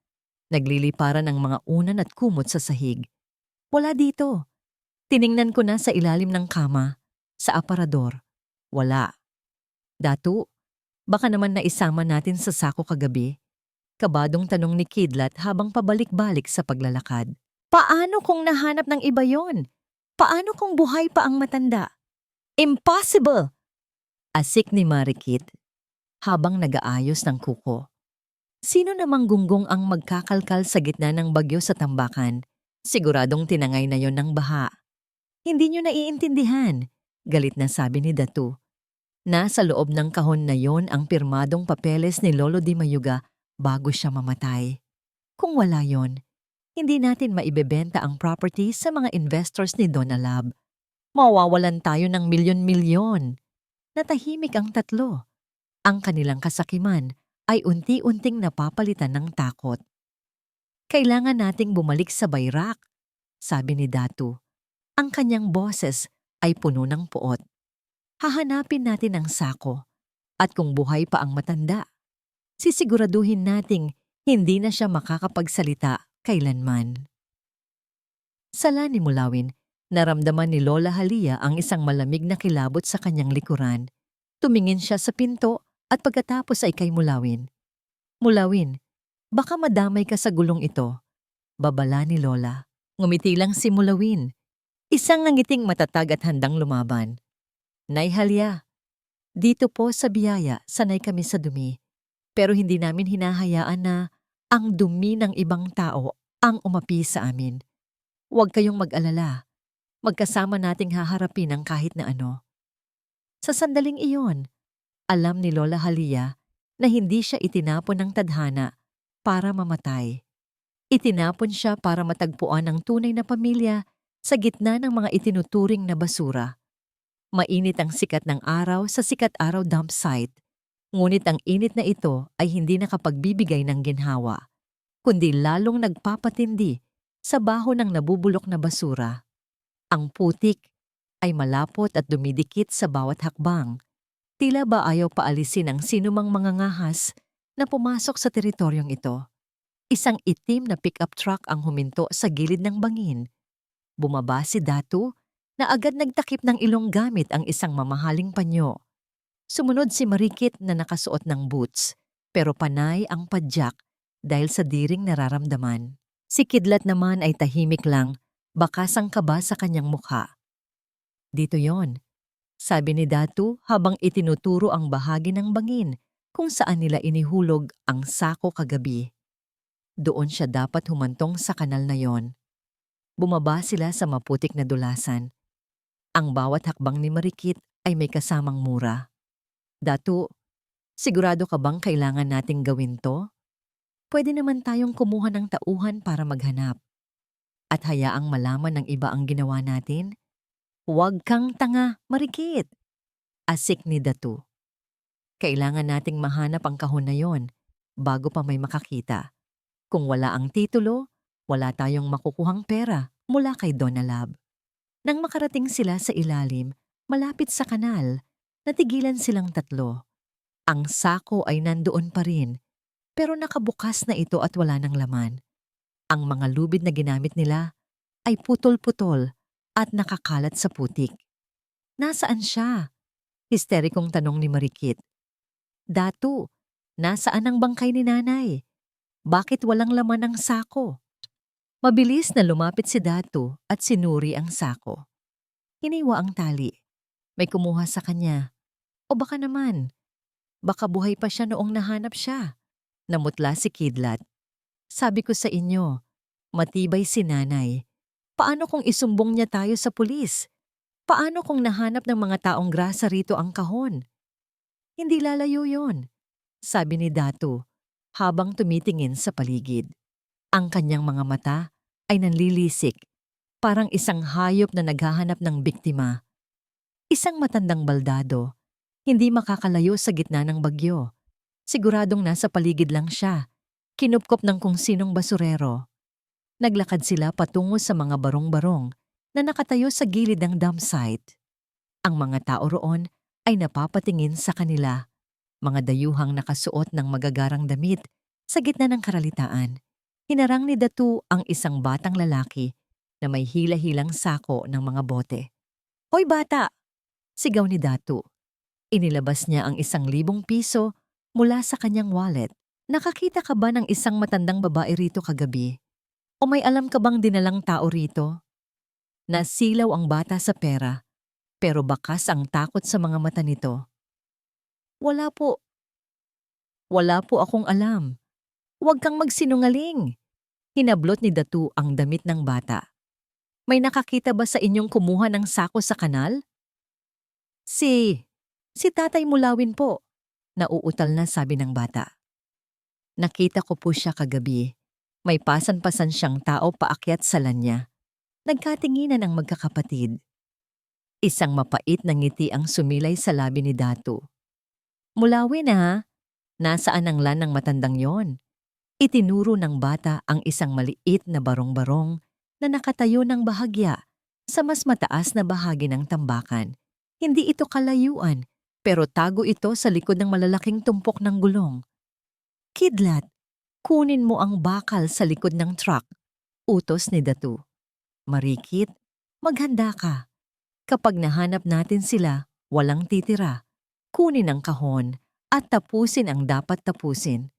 Nagliliparan ang mga unan at kumot sa sahig. Wala dito. Tiningnan ko na sa ilalim ng kama, sa aparador. Wala. Datu, baka naman naisama natin sa sako kagabi. Kabadong tanong ni Kidlat habang pabalik-balik sa paglalakad. Paano kung nahanap ng iba yon? Paano kung buhay pa ang matanda? Impossible! Asik ni Marikit habang nag-aayos ng kuko. Sino namang gunggong ang magkakalkal sa gitna ng bagyo sa tambakan? Siguradong tinangay na yon ng baha. Hindi nyo naiintindihan, galit na sabi ni Datu. Nasa loob ng kahon na yon ang pirmadong papeles ni Lolo Di Mayuga bago siya mamatay. Kung wala yon, hindi natin maibebenta ang property sa mga investors ni Donna Lab. Mawawalan tayo ng milyon-milyon. Natahimik ang tatlo. Ang kanilang kasakiman ay unti-unting napapalitan ng takot. Kailangan nating bumalik sa bayrak, sabi ni Datu. Ang kanyang boses ay puno ng puot. Hahanapin natin ang sako at kung buhay pa ang matanda, sisiguraduhin nating hindi na siya makakapagsalita kailanman. Sala ni Mulawin, naramdaman ni Lola Halia ang isang malamig na kilabot sa kanyang likuran. Tumingin siya sa pinto at pagkatapos ay kay Mulawin. Mulawin, baka madamay ka sa gulong ito. Babala ni Lola. Ngumiti lang si Mulawin. Isang nangiting matatag at handang lumaban. Nay Halia, dito po sa biyaya sanay kami sa dumi. Pero hindi namin hinahayaan na ang dumi ng ibang tao ang umapi sa amin. Huwag kayong mag-alala. Magkasama nating haharapin ang kahit na ano. Sa sandaling iyon, alam ni Lola Halia na hindi siya itinapon ng tadhana para mamatay. Itinapon siya para matagpuan ang tunay na pamilya sa gitna ng mga itinuturing na basura. Mainit ang sikat ng araw sa sikat araw dump site, ngunit ang init na ito ay hindi nakapagbibigay ng ginhawa, kundi lalong nagpapatindi sa baho ng nabubulok na basura. Ang putik ay malapot at dumidikit sa bawat hakbang. Tila ba ayaw paalisin ang sinumang mga ngahas na pumasok sa teritoryong ito. Isang itim na pick-up truck ang huminto sa gilid ng bangin. Bumaba si Datu na agad nagtakip ng ilong gamit ang isang mamahaling panyo. Sumunod si Marikit na nakasuot ng boots, pero panay ang padyak dahil sa diring nararamdaman. Si Kidlat naman ay tahimik lang, bakasang kaba sa kanyang mukha. Dito yon, sabi ni Datu habang itinuturo ang bahagi ng bangin kung saan nila inihulog ang sako kagabi. Doon siya dapat humantong sa kanal na yon. Bumaba sila sa maputik na dulasan. Ang bawat hakbang ni Marikit ay may kasamang mura. Datu, sigurado ka bang kailangan nating gawin to? Pwede naman tayong kumuha ng tauhan para maghanap. At hayaang malaman ng iba ang ginawa natin? Huwag kang tanga, Marikit. Asik ni Datu. Kailangan nating mahanap ang kahon na yon bago pa may makakita. Kung wala ang titulo, wala tayong makukuhang pera mula kay Donna Lab. Nang makarating sila sa ilalim, malapit sa kanal, natigilan silang tatlo. Ang sako ay nandoon pa rin, pero nakabukas na ito at wala ng laman. Ang mga lubid na ginamit nila ay putol-putol at nakakalat sa putik. Nasaan siya? Histerikong tanong ni Marikit. Datu, nasaan ang bangkay ni nanay? Bakit walang laman ang sako? Mabilis na lumapit si Datu at sinuri ang sako. Hiniwa ang tali. May kumuha sa kanya. O baka naman, baka buhay pa siya noong nahanap siya. Namutla si Kidlat. Sabi ko sa inyo, matibay si nanay. Paano kung isumbong niya tayo sa pulis? Paano kung nahanap ng mga taong grasa rito ang kahon? Hindi lalayo yon, sabi ni Datu habang tumitingin sa paligid. Ang kanyang mga mata ay nanlilisik, parang isang hayop na naghahanap ng biktima. Isang matandang baldado, hindi makakalayo sa gitna ng bagyo. Siguradong nasa paligid lang siya, kinupkop ng kung sinong basurero. Naglakad sila patungo sa mga barong-barong na nakatayo sa gilid ng dump site. Ang mga tao roon ay napapatingin sa kanila, mga dayuhang nakasuot ng magagarang damit sa gitna ng karalitaan. Hinarang ni Datu ang isang batang lalaki na may hila-hilang sako ng mga bote. "Hoy bata!" sigaw ni Datu. Inilabas niya ang 1,000 piso mula sa kanyang wallet. "Nakakita ka ba ng isang matandang babae rito kagabi? O may alam ka bang dinalang tao rito?" Nasilaw ang bata sa pera, pero bakas ang takot sa mga mata nito. "Wala po. Wala po akong alam. Huwag kang magsinungaling." Hinablot ni Datu ang damit ng bata. "May nakakita ba sa inyong kumuha ng sako sa kanal?" Si Tatay Mulawin po," nauutal na sabi ng bata. "Nakita ko po siya kagabi. May pasan-pasan siyang tao paakyat sa lanya. Nagkatinginan ang magkakapatid." Isang mapait na ngiti ang sumilay sa labi ni Datu. "Mulawin ha, nasaan ang lan ng matandang yon?" Itinuro ng bata ang isang maliit na barong-barong na nakatayo ng bahagya sa mas mataas na bahagi ng tambakan. Hindi ito kalayuan, pero tago ito sa likod ng malalaking tumpok ng gulong. "Kidlat, kunin mo ang bakal sa likod ng truck," utos ni Datu. "Marikit, maghanda ka. Kapag nahanap natin sila, walang titira. Kunin ang kahon at tapusin ang dapat tapusin."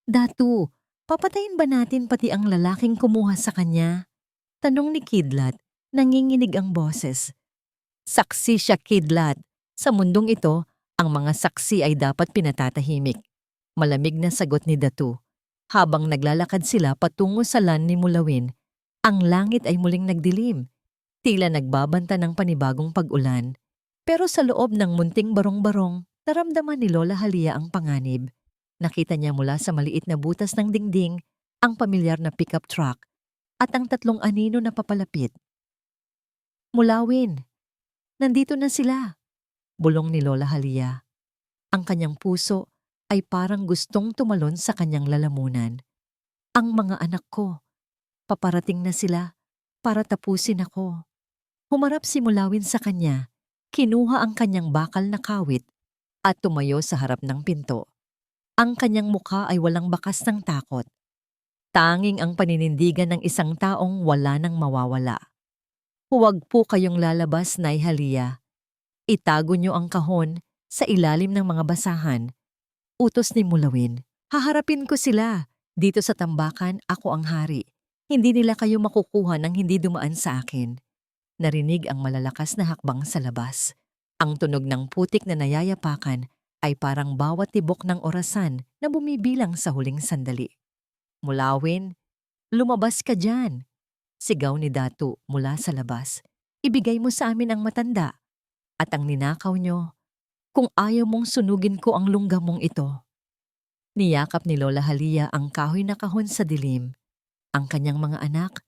"Datu, papatayin ba natin pati ang lalaking kumuha sa kanya?" tanong ni Kidlat, nanginginig ang boses. "Saksi siya, Kidlat. Sa mundong ito, ang mga saksi ay dapat pinatatahimik." Malamig na sagot ni Datu. Habang naglalakad sila patungo sa lan ni Mulawin, ang langit ay muling nagdilim. Tila nagbabanta ng panibagong pag-ulan. Pero sa loob ng munting barong-barong, naramdaman ni Lola Halia ang panganib. Nakita niya mula sa maliit na butas ng dingding ang pamilyar na pickup truck at ang 3 anino na papalapit. "Mulawin, nandito na sila," bulong ni Lola Halia. Ang kanyang puso ay parang gustong tumalon sa kanyang lalamunan. "Ang mga anak ko, paparating na sila para tapusin ako." Humarap si Mulawin sa kanya, kinuha ang kanyang bakal na kawit at tumayo sa harap ng pinto. Ang kanyang mukha ay walang bakas ng takot. Tanging ang paninindigan ng isang taong wala nang mawawala. "Huwag po kayong lalabas, Nay Halia. Itago niyo ang kahon sa ilalim ng mga basahan," utos ni Mulawin. "Haharapin ko sila. Dito sa tambakan, ako ang hari. Hindi nila kayo makukuha nang hindi dumaan sa akin." Narinig ang malalakas na hakbang sa labas. Ang tunog ng putik na nayayapakan ay parang bawat tibok ng orasan na bumibilang sa huling sandali. "Mulawin, lumabas ka dyan!" sigaw ni Datu mula sa labas. "Ibigay mo sa amin ang matanda at ang ninakaw nyo. Kung ayaw mong sunugin ko ang lungga mong ito." Niyakap ni Lola Halia ang kahoy na kahon sa dilim. Ang kanyang mga anak,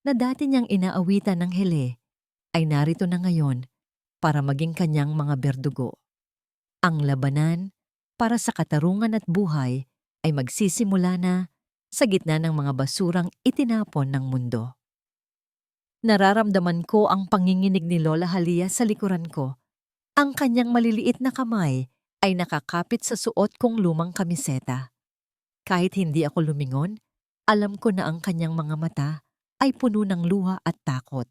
na dati niyang inaawitan ng hele, ay narito na ngayon para maging kanyang mga berdugo. Ang labanan para sa katarungan at buhay ay magsisimula na sa gitna ng mga basurang itinapon ng mundo. Nararamdaman ko ang panginginig ni Lola Halia sa likuran ko. Ang kanyang maliliit na kamay ay nakakapit sa suot kong lumang kamiseta. Kahit hindi ako lumingon, alam ko na ang kanyang mga mata ay puno ng luha at takot.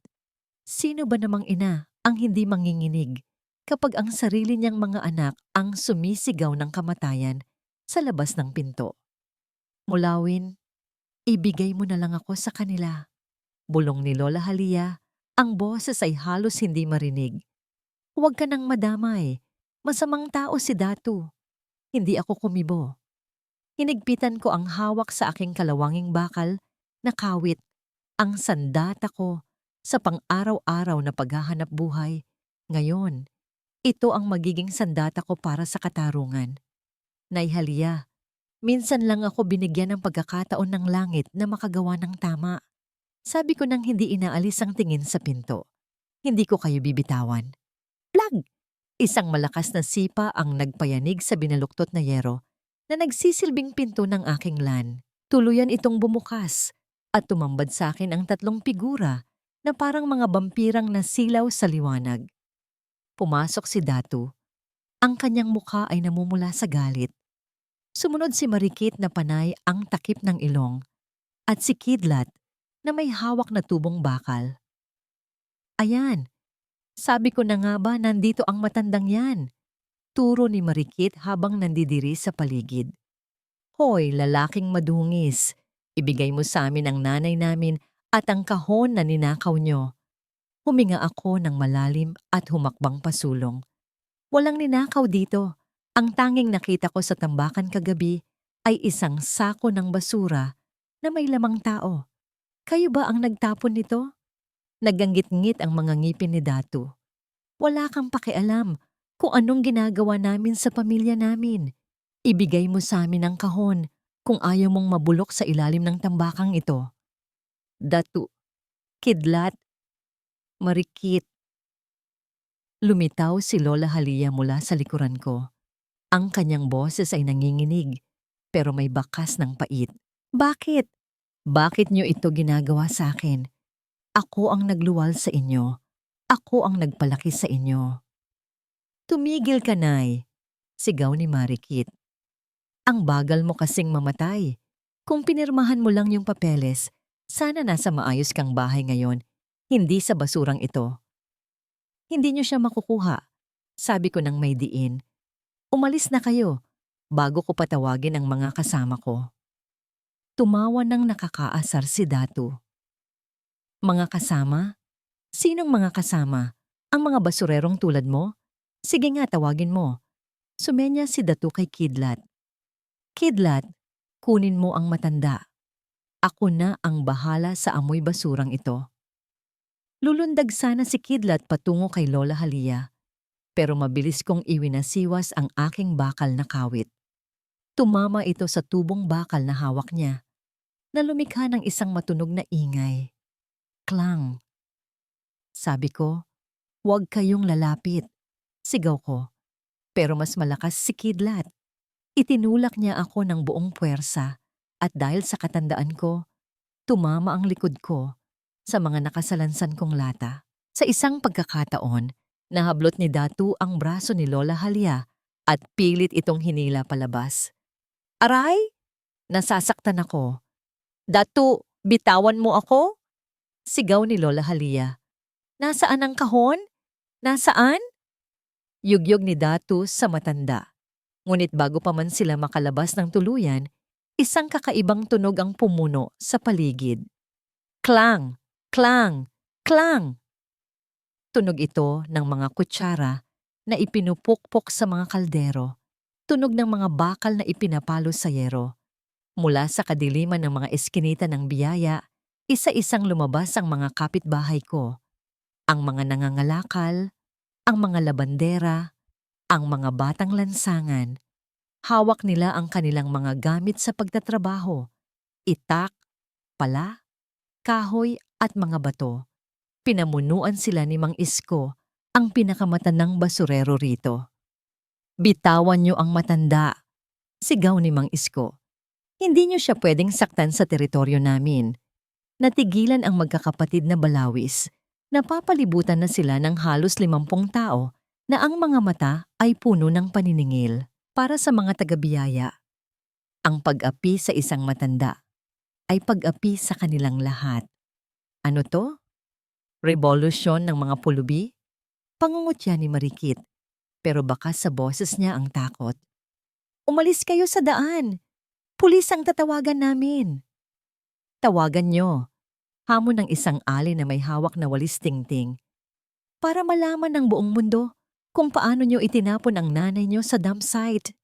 Sino ba namang ina ang hindi manginginig kapag ang sarili niyang mga anak ang sumisigaw ng kamatayan sa labas ng pinto? "Mulawin, ibigay mo na lang ako sa kanila," bulong ni Lola Halia. Ang boses ay halos hindi marinig. "Huwag ka nang madamay. Masamang tao si Datu." Hindi ako kumibo. Hinigpitan ko ang hawak sa aking kalawanging bakal na kawit, ang sandata ko sa pang-araw-araw na paghahanap buhay. Ngayon, ito ang magiging sandata ko para sa katarungan. Nay Halia, minsan lang ako binigyan ng pagkakataon ng langit na makagawa ng tama. Sabi ko nang hindi inaalis ang tingin sa pinto. Hindi ko kayo bibitawan. Plag! Isang malakas na sipa ang nagpayanig sa binaluktot na yero na nagsisilbing pinto ng aking lan. Tuluyan itong bumukas at tumambad sa akin ang 3 figura na parang mga bampirang nasilaw sa liwanag. Pumasok si Datu. Ang kanyang mukha ay namumula sa galit. Sumunod si Marikit na panay ang takip ng ilong at si Kidlat na may hawak na tubong bakal. Ayan, sabi ko na nga ba nandito ang matandang yan. Turo ni Marikit habang nandidiri sa paligid. Hoy, lalaking madungis, ibigay mo sa amin ang nanay namin at ang kahon na ninakaw nyo. Huminga ako ng malalim at humakbang pasulong. Walang ninakaw dito. Ang tanging nakita ko sa tambakan kagabi ay isang sako ng basura na may lamang tao. Kayo ba ang nagtapon nito? Naganggit-ngit ang mga ngipin ni Datu. Wala kang pakialam kung anong ginagawa namin sa pamilya namin. Ibigay mo sa amin ang kahon kung ayaw mong mabulok sa ilalim ng tambakang ito. Datu, Kidlat, Marikit. Lumitaw si Lola Halia mula sa likuran ko. Ang kanyang boses ay nanginginig, pero may bakas ng pait. Bakit? Bakit niyo ito ginagawa sa akin? Ako ang nagluwal sa inyo. Ako ang nagpalaki sa inyo. Tumigil ka, Nay, sigaw ni Marikit. Ang bagal mo kasing mamatay. Kung pinirmahan mo lang yung papeles, sana nasa maayos kang bahay ngayon, hindi sa basurang ito. Hindi niyo siya makukuha, sabi ko nang may diin. Umalis na kayo, bago ko patawagin ang mga kasama ko. Tumawa ng nakakaasar si Datu. Mga kasama? Sinong mga kasama? Ang mga basurerong tulad mo? Sige nga, tawagin mo. Sumenya si Datu kay Kidlat. Kidlat, kunin mo ang matanda. Ako na ang bahala sa amoy basurang ito. Lulundag sana si Kidlat patungo kay Lola Halia, pero mabilis kong iwinasiwas ang aking bakal na kawit. Tumama ito sa tubong bakal na hawak niya, na lumikha ng isang matunog na ingay. Klang. Sabi ko, huwag kayong lalapit. Sigaw ko. Pero mas malakas si Kidlat. Itinulak niya ako ng buong puwersa at dahil sa katandaan ko, tumama ang likod ko sa mga nakasalansan kong lata. Sa isang pagkakataon, nahablot ni Datu ang braso ni Lola Halia at pilit itong hinila palabas. Aray! Nasasaktan ako. Datu, bitawan mo ako? Sigaw ni Lola Halia. Nasaan ang kahon? Nasaan? Yugyog ni Datu sa matanda. Ngunit bago pa man sila makalabas ng tuluyan, isang kakaibang tunog ang pumuno sa paligid. Klang! Klang! Klang! Tunog ito ng mga kutsara na ipinupukpok sa mga kaldero. Tunog ng mga bakal na ipinapalo sa yero. Mula sa kadiliman ng mga eskinita ng biyaya, isa-isang lumabas ang mga kapitbahay ko. Ang mga nangangalakal, ang mga labandera, ang mga batang lansangan. Hawak nila ang kanilang mga gamit sa pagtatrabaho. Itak, pala, kahoy at mga bato. Pinamunuan sila ni Mang Isko, ang pinakamatandang basurero rito. Bitawan niyo ang matanda, sigaw ni Mang Isko. Hindi niyo siya pwedeng saktan sa teritoryo namin. Natigilan ang magkakapatid na balawis. Napapalibutan na sila ng halos 50 tao na ang mga mata ay puno ng paniningil. Para sa mga taga-biyaya, ang pag-api sa isang matanda ay pag-api sa kanilang lahat. Ano to? Revolusyon ng mga pulubi? Pangungutya ni Marikit, pero baka sa boses niya ang takot. Umalis kayo sa daan! Pulis ang tatawagan namin! Tawagan nyo, hamon ng isang ali na may hawak na walis tingting, para malaman ng buong mundo kung paano nyo itinapon ang nanay nyo sa dump site.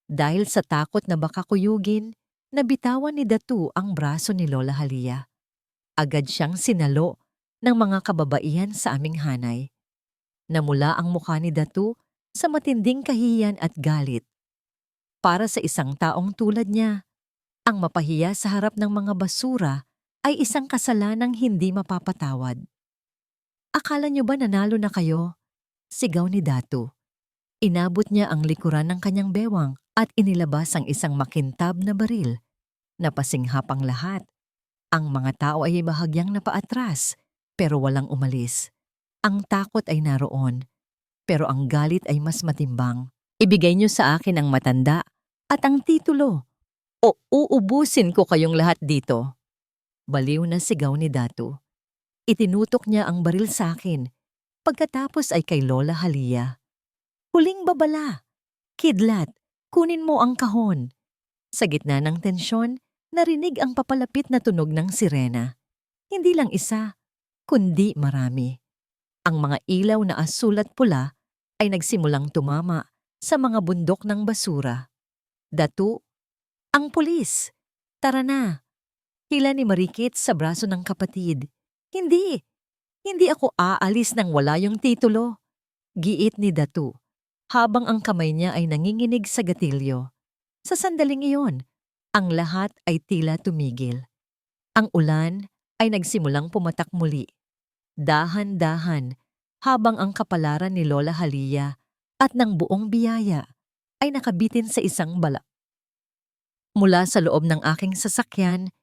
Dahil sa takot na baka kuyugin, nabitawan ni Datu ang braso ni Lola Halia. Agad siyang sinalo ng mga kababaihan sa aming hanay. Namula ang mukha ni Datu sa matinding kahihiyan at galit. Para sa isang taong tulad niya, ang mapahiya sa harap ng mga basura ay isang kasalanang hindi mapapatawad. Akala niyo ba nanalo na kayo? Sigaw ni Datu. Inabot niya ang likuran ng kanyang bewang at inilabas ang isang makintab na baril. Napasinghap ang lahat. Ang mga tao ay bahagyang napaatras, pero walang umalis. Ang takot ay naroon, pero ang galit ay mas matimbang. Ibigay niyo sa akin ang matanda at ang titulo o uubusin ko kayong lahat dito. Baliw na sigaw ni Datu. Itinutok niya ang baril sa akin. Pagkatapos ay kay Lola Halia. Huling babala. Kidlat, kunin mo ang kahon. Sa gitna ng tensyon, narinig ang papalapit na tunog ng sirena. Hindi lang isa, kundi marami. Ang mga ilaw na asul at pula ay nagsimulang tumama sa mga bundok ng basura. Datu, ang pulis. Tara na. Hila ni Marikit sa braso ng kapatid. Hindi ako aalis nang wala yung titulo. Giit ni Datu, habang ang kamay niya ay nanginginig sa gatilyo. Sa sandaling iyon, ang lahat ay tila tumigil. Ang ulan ay nagsimulang pumatak muli. Dahan-dahan, habang ang kapalaran ni Lola Halia at ng buong biyaya ay nakabitin sa isang bala. Mula sa loob ng aking sasakyan,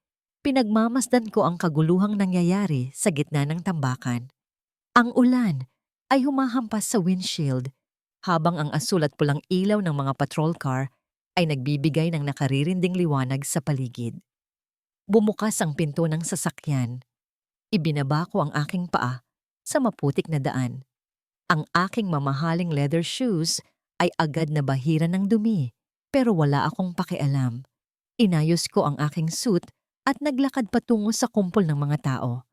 pinagmamasdan ko ang kaguluhang nangyayari sa gitna ng tambakan. Ang ulan ay humahampas sa windshield habang ang asul at pulang ilaw ng mga patrol car ay nagbibigay ng nakaririnding liwanag sa paligid. Bumukas ang pinto ng sasakyan. Ibinaba ko ang aking paa sa maputik na daan. Ang aking mamahaling leather shoes ay agad na bahiran ng dumi, pero wala akong pakialam. Inayos ko ang aking suit at naglakad patungo sa kumpol ng mga tao.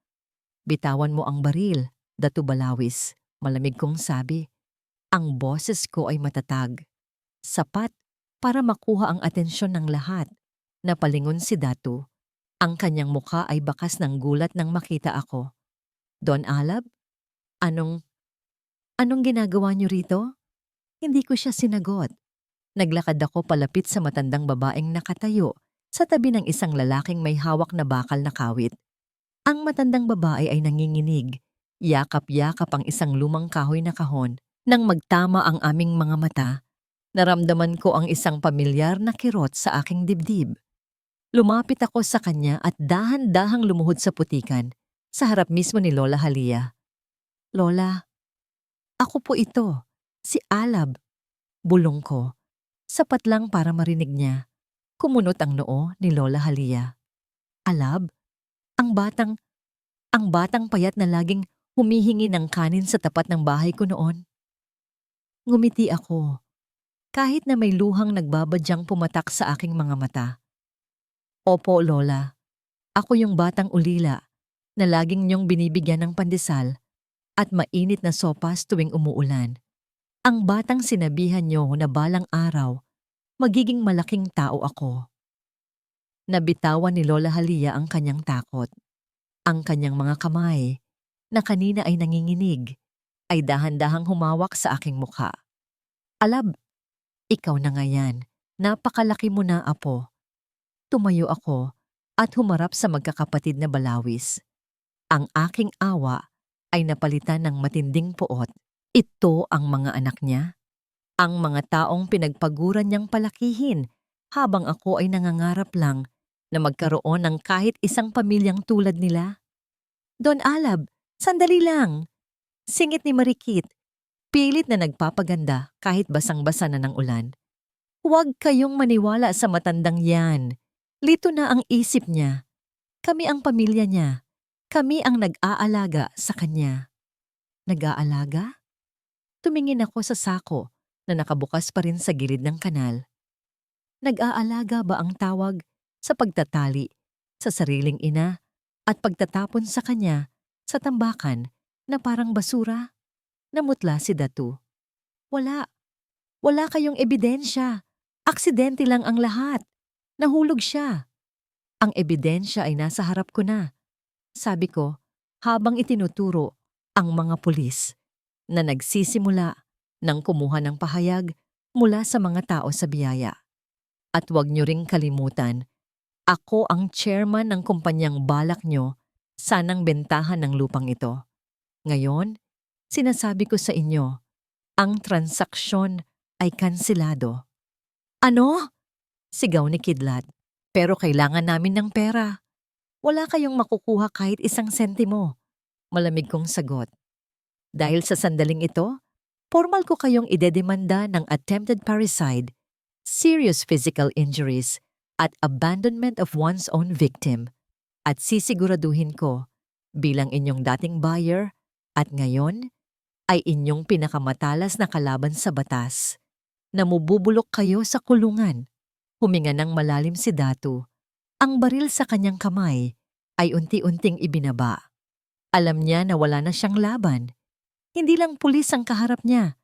Bitawan mo ang baril, Datu Balawis, malamig kong sabi. Ang boses ko ay matatag. Sapat para makuha ang atensyon ng lahat. Napalingon si Datu. Ang kanyang mukha ay bakas ng gulat nang makita ako. Don Alab? Anong ginagawa niyo rito? Hindi ko siya sinagot. Naglakad ako palapit sa matandang babaeng nakatayo sa tabi ng isang lalaking may hawak na bakal na kawit. Ang matandang babae ay nanginginig. Yakap-yakap ang isang lumang kahoy na kahon. Nang magtama ang aming mga mata, naramdaman ko ang isang pamilyar na kirot sa aking dibdib. Lumapit ako sa kanya at dahan-dahang lumuhod sa putikan, sa harap mismo ni Lola Halia. Lola, ako po ito, si Alab. Bulong ko. Sapat lang para marinig niya. Kumunot ang noo ni Lola Halia. Alab? Ang batang payat na laging humihingi ng kanin sa tapat ng bahay ko noon. Ngumiti ako, kahit na may luhang nagbabadyang pumatak sa aking mga mata. Opo, Lola. Ako yung batang ulila na laging niyong binibigyan ng pandesal at mainit na sopas tuwing umuulan. Ang batang sinabihan niyo na balang araw, magiging malaking tao ako. Nabitawan ni Lola Halia ang kanyang takot. Ang kanyang mga kamay, na kanina ay nanginginig, ay dahan-dahang humawak sa aking mukha. Alab, ikaw na nga yan. Napakalaki mo na, apo. Tumayo ako at humarap sa magkakapatid na Balawis. Ang aking awa ay napalitan ng matinding poot. Ito ang mga anak niya. Ang mga taong pinagpaguran niyang palakihin habang ako ay nangangarap lang na magkaroon ng kahit isang pamilyang tulad nila. Don Alab, sandali lang. Singit ni Marikit, pilit na nagpapaganda kahit basang-basa na ng ulan. Huwag kayong maniwala sa matandang yan. Lito na ang isip niya. Kami ang pamilya niya. Kami ang nag-aalaga sa kanya. Nag-aalaga? Tumingin ako sa sako na nakabukas pa rin sa gilid ng kanal. Nag-aalaga ba ang tawag sa pagtatali sa sariling ina at pagtatapon sa kanya sa tambakan na parang basura? Namutla si Datu. Wala kayong ebidensya. Aksidente lang ang lahat. Nahulog siya. Ang ebidensya ay nasa harap ko na. Sabi ko, habang itinuturo ang mga pulis na nagsisimula ng kumuha ng pahayag mula sa mga tao sa biyaya. At huwag niyo ring kalimutan, ako ang chairman ng kumpanyang balak niyo sanang bentahan ng lupang ito. Ngayon, sinasabi ko sa inyo, ang transaksyon ay kanselado. Ano? Sigaw ni Kidlat. Pero kailangan namin ng pera. Wala kayong makukuha kahit isang sentimo. Malamig kong sagot. Dahil sa sandaling ito, formal ko kayong idedemanda ng attempted parricide serious physical injuries, at abandonment of one's own victim. At sisiguraduhin ko, bilang inyong dating buyer, at ngayon, ay inyong pinakamatalas na kalaban sa batas, na mububulok kayo sa kulungan. Huminga ng malalim si Datu. Ang baril sa kanyang kamay ay unti-unting ibinaba. Alam niya na wala na siyang laban. Hindi lang pulis ang kaharap niya,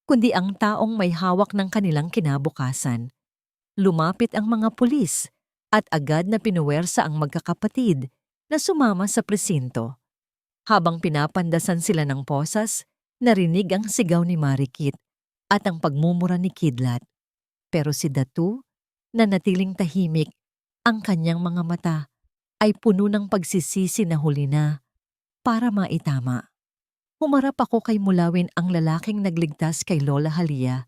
kundi ang taong may hawak ng kanilang kinabukasan. Lumapit ang mga pulis at agad na pinuwersa ang magkakapatid na sumama sa presinto. Habang pinapandasan sila ng posas, narinig ang sigaw ni Marikit at ang pagmumura ni Kidlat. Pero si Datu, na natiling tahimik, ang kanyang mga mata ay puno ng pagsisisi na huli na para maitama. Humarap ako kay Mulawin, ang lalaking nagligtas kay Lola Halia.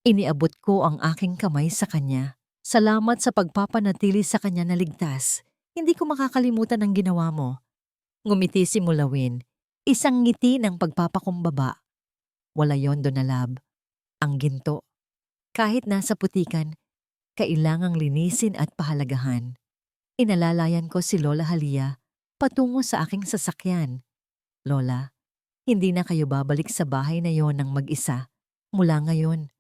Iniabot ko ang aking kamay sa kanya. Salamat sa pagpapanatili sa kanya na ligtas. Hindi ko makakalimutan ang ginawa mo. Ngumiti si Mulawin, isang ngiti ng pagpapakumbaba. Wala yon, Donalab. Ang ginto. Kahit nasa putikan, kailangang linisin at pahalagahan. Inalalayan ko si Lola Halia patungo sa aking sasakyan. Lola, hindi na kayo babalik sa bahay na yon ng mag-isa. Mula ngayon,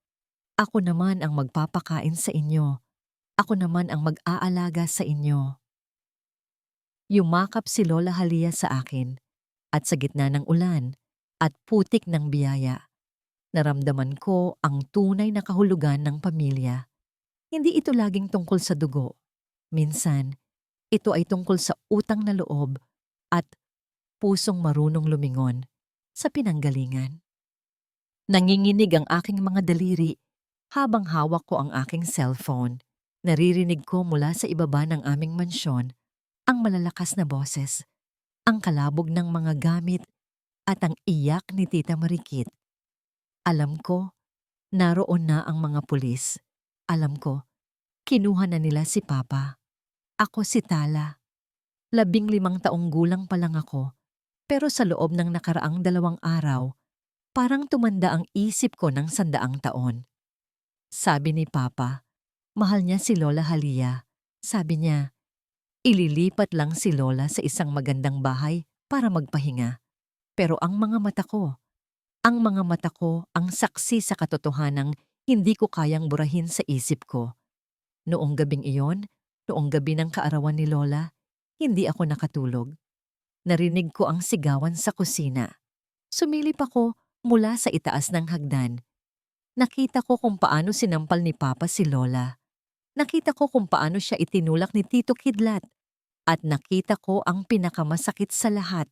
ako naman ang magpapakain sa inyo. Ako naman ang mag-aalaga sa inyo. Yumakap si Lola Halia sa akin at sa gitna ng ulan at putik ng biyaya, naramdaman ko ang tunay na kahulugan ng pamilya. Hindi ito laging tungkol sa dugo. Minsan, ito ay tungkol sa utang na loob at pusong marunong lumingon sa pinanggalingan. Nanginginig ang aking mga daliri habang hawak ko ang aking cellphone. Naririnig ko mula sa ibaba ng aming mansyon ang malalakas na boses, ang kalabog ng mga gamit at ang iyak ni Tita Marikit. Alam ko, naroon na ang mga pulis. Alam ko, kinuha na nila si Papa. Ako si Tala. 15 taong gulang pa lang ako, pero sa loob ng nakaraang 2 araw, parang tumanda ang isip ko ng 100 taon. Sabi ni Papa, mahal niya si Lola Halia. Sabi niya, ililipat lang si Lola sa isang magandang bahay para magpahinga. Pero ang mga mata ko ang saksi sa katotohanang hindi ko kayang burahin sa isip ko. Noong gabing iyon, noong gabi ng kaarawan ni Lola, hindi ako nakatulog. Narinig ko ang sigawan sa kusina. Sumilip ako mula sa itaas ng hagdan. Nakita ko kung paano sinampal ni Papa si Lola. Nakita ko kung paano siya itinulak ni Tito Kidlat. At nakita ko ang pinakamasakit sa lahat,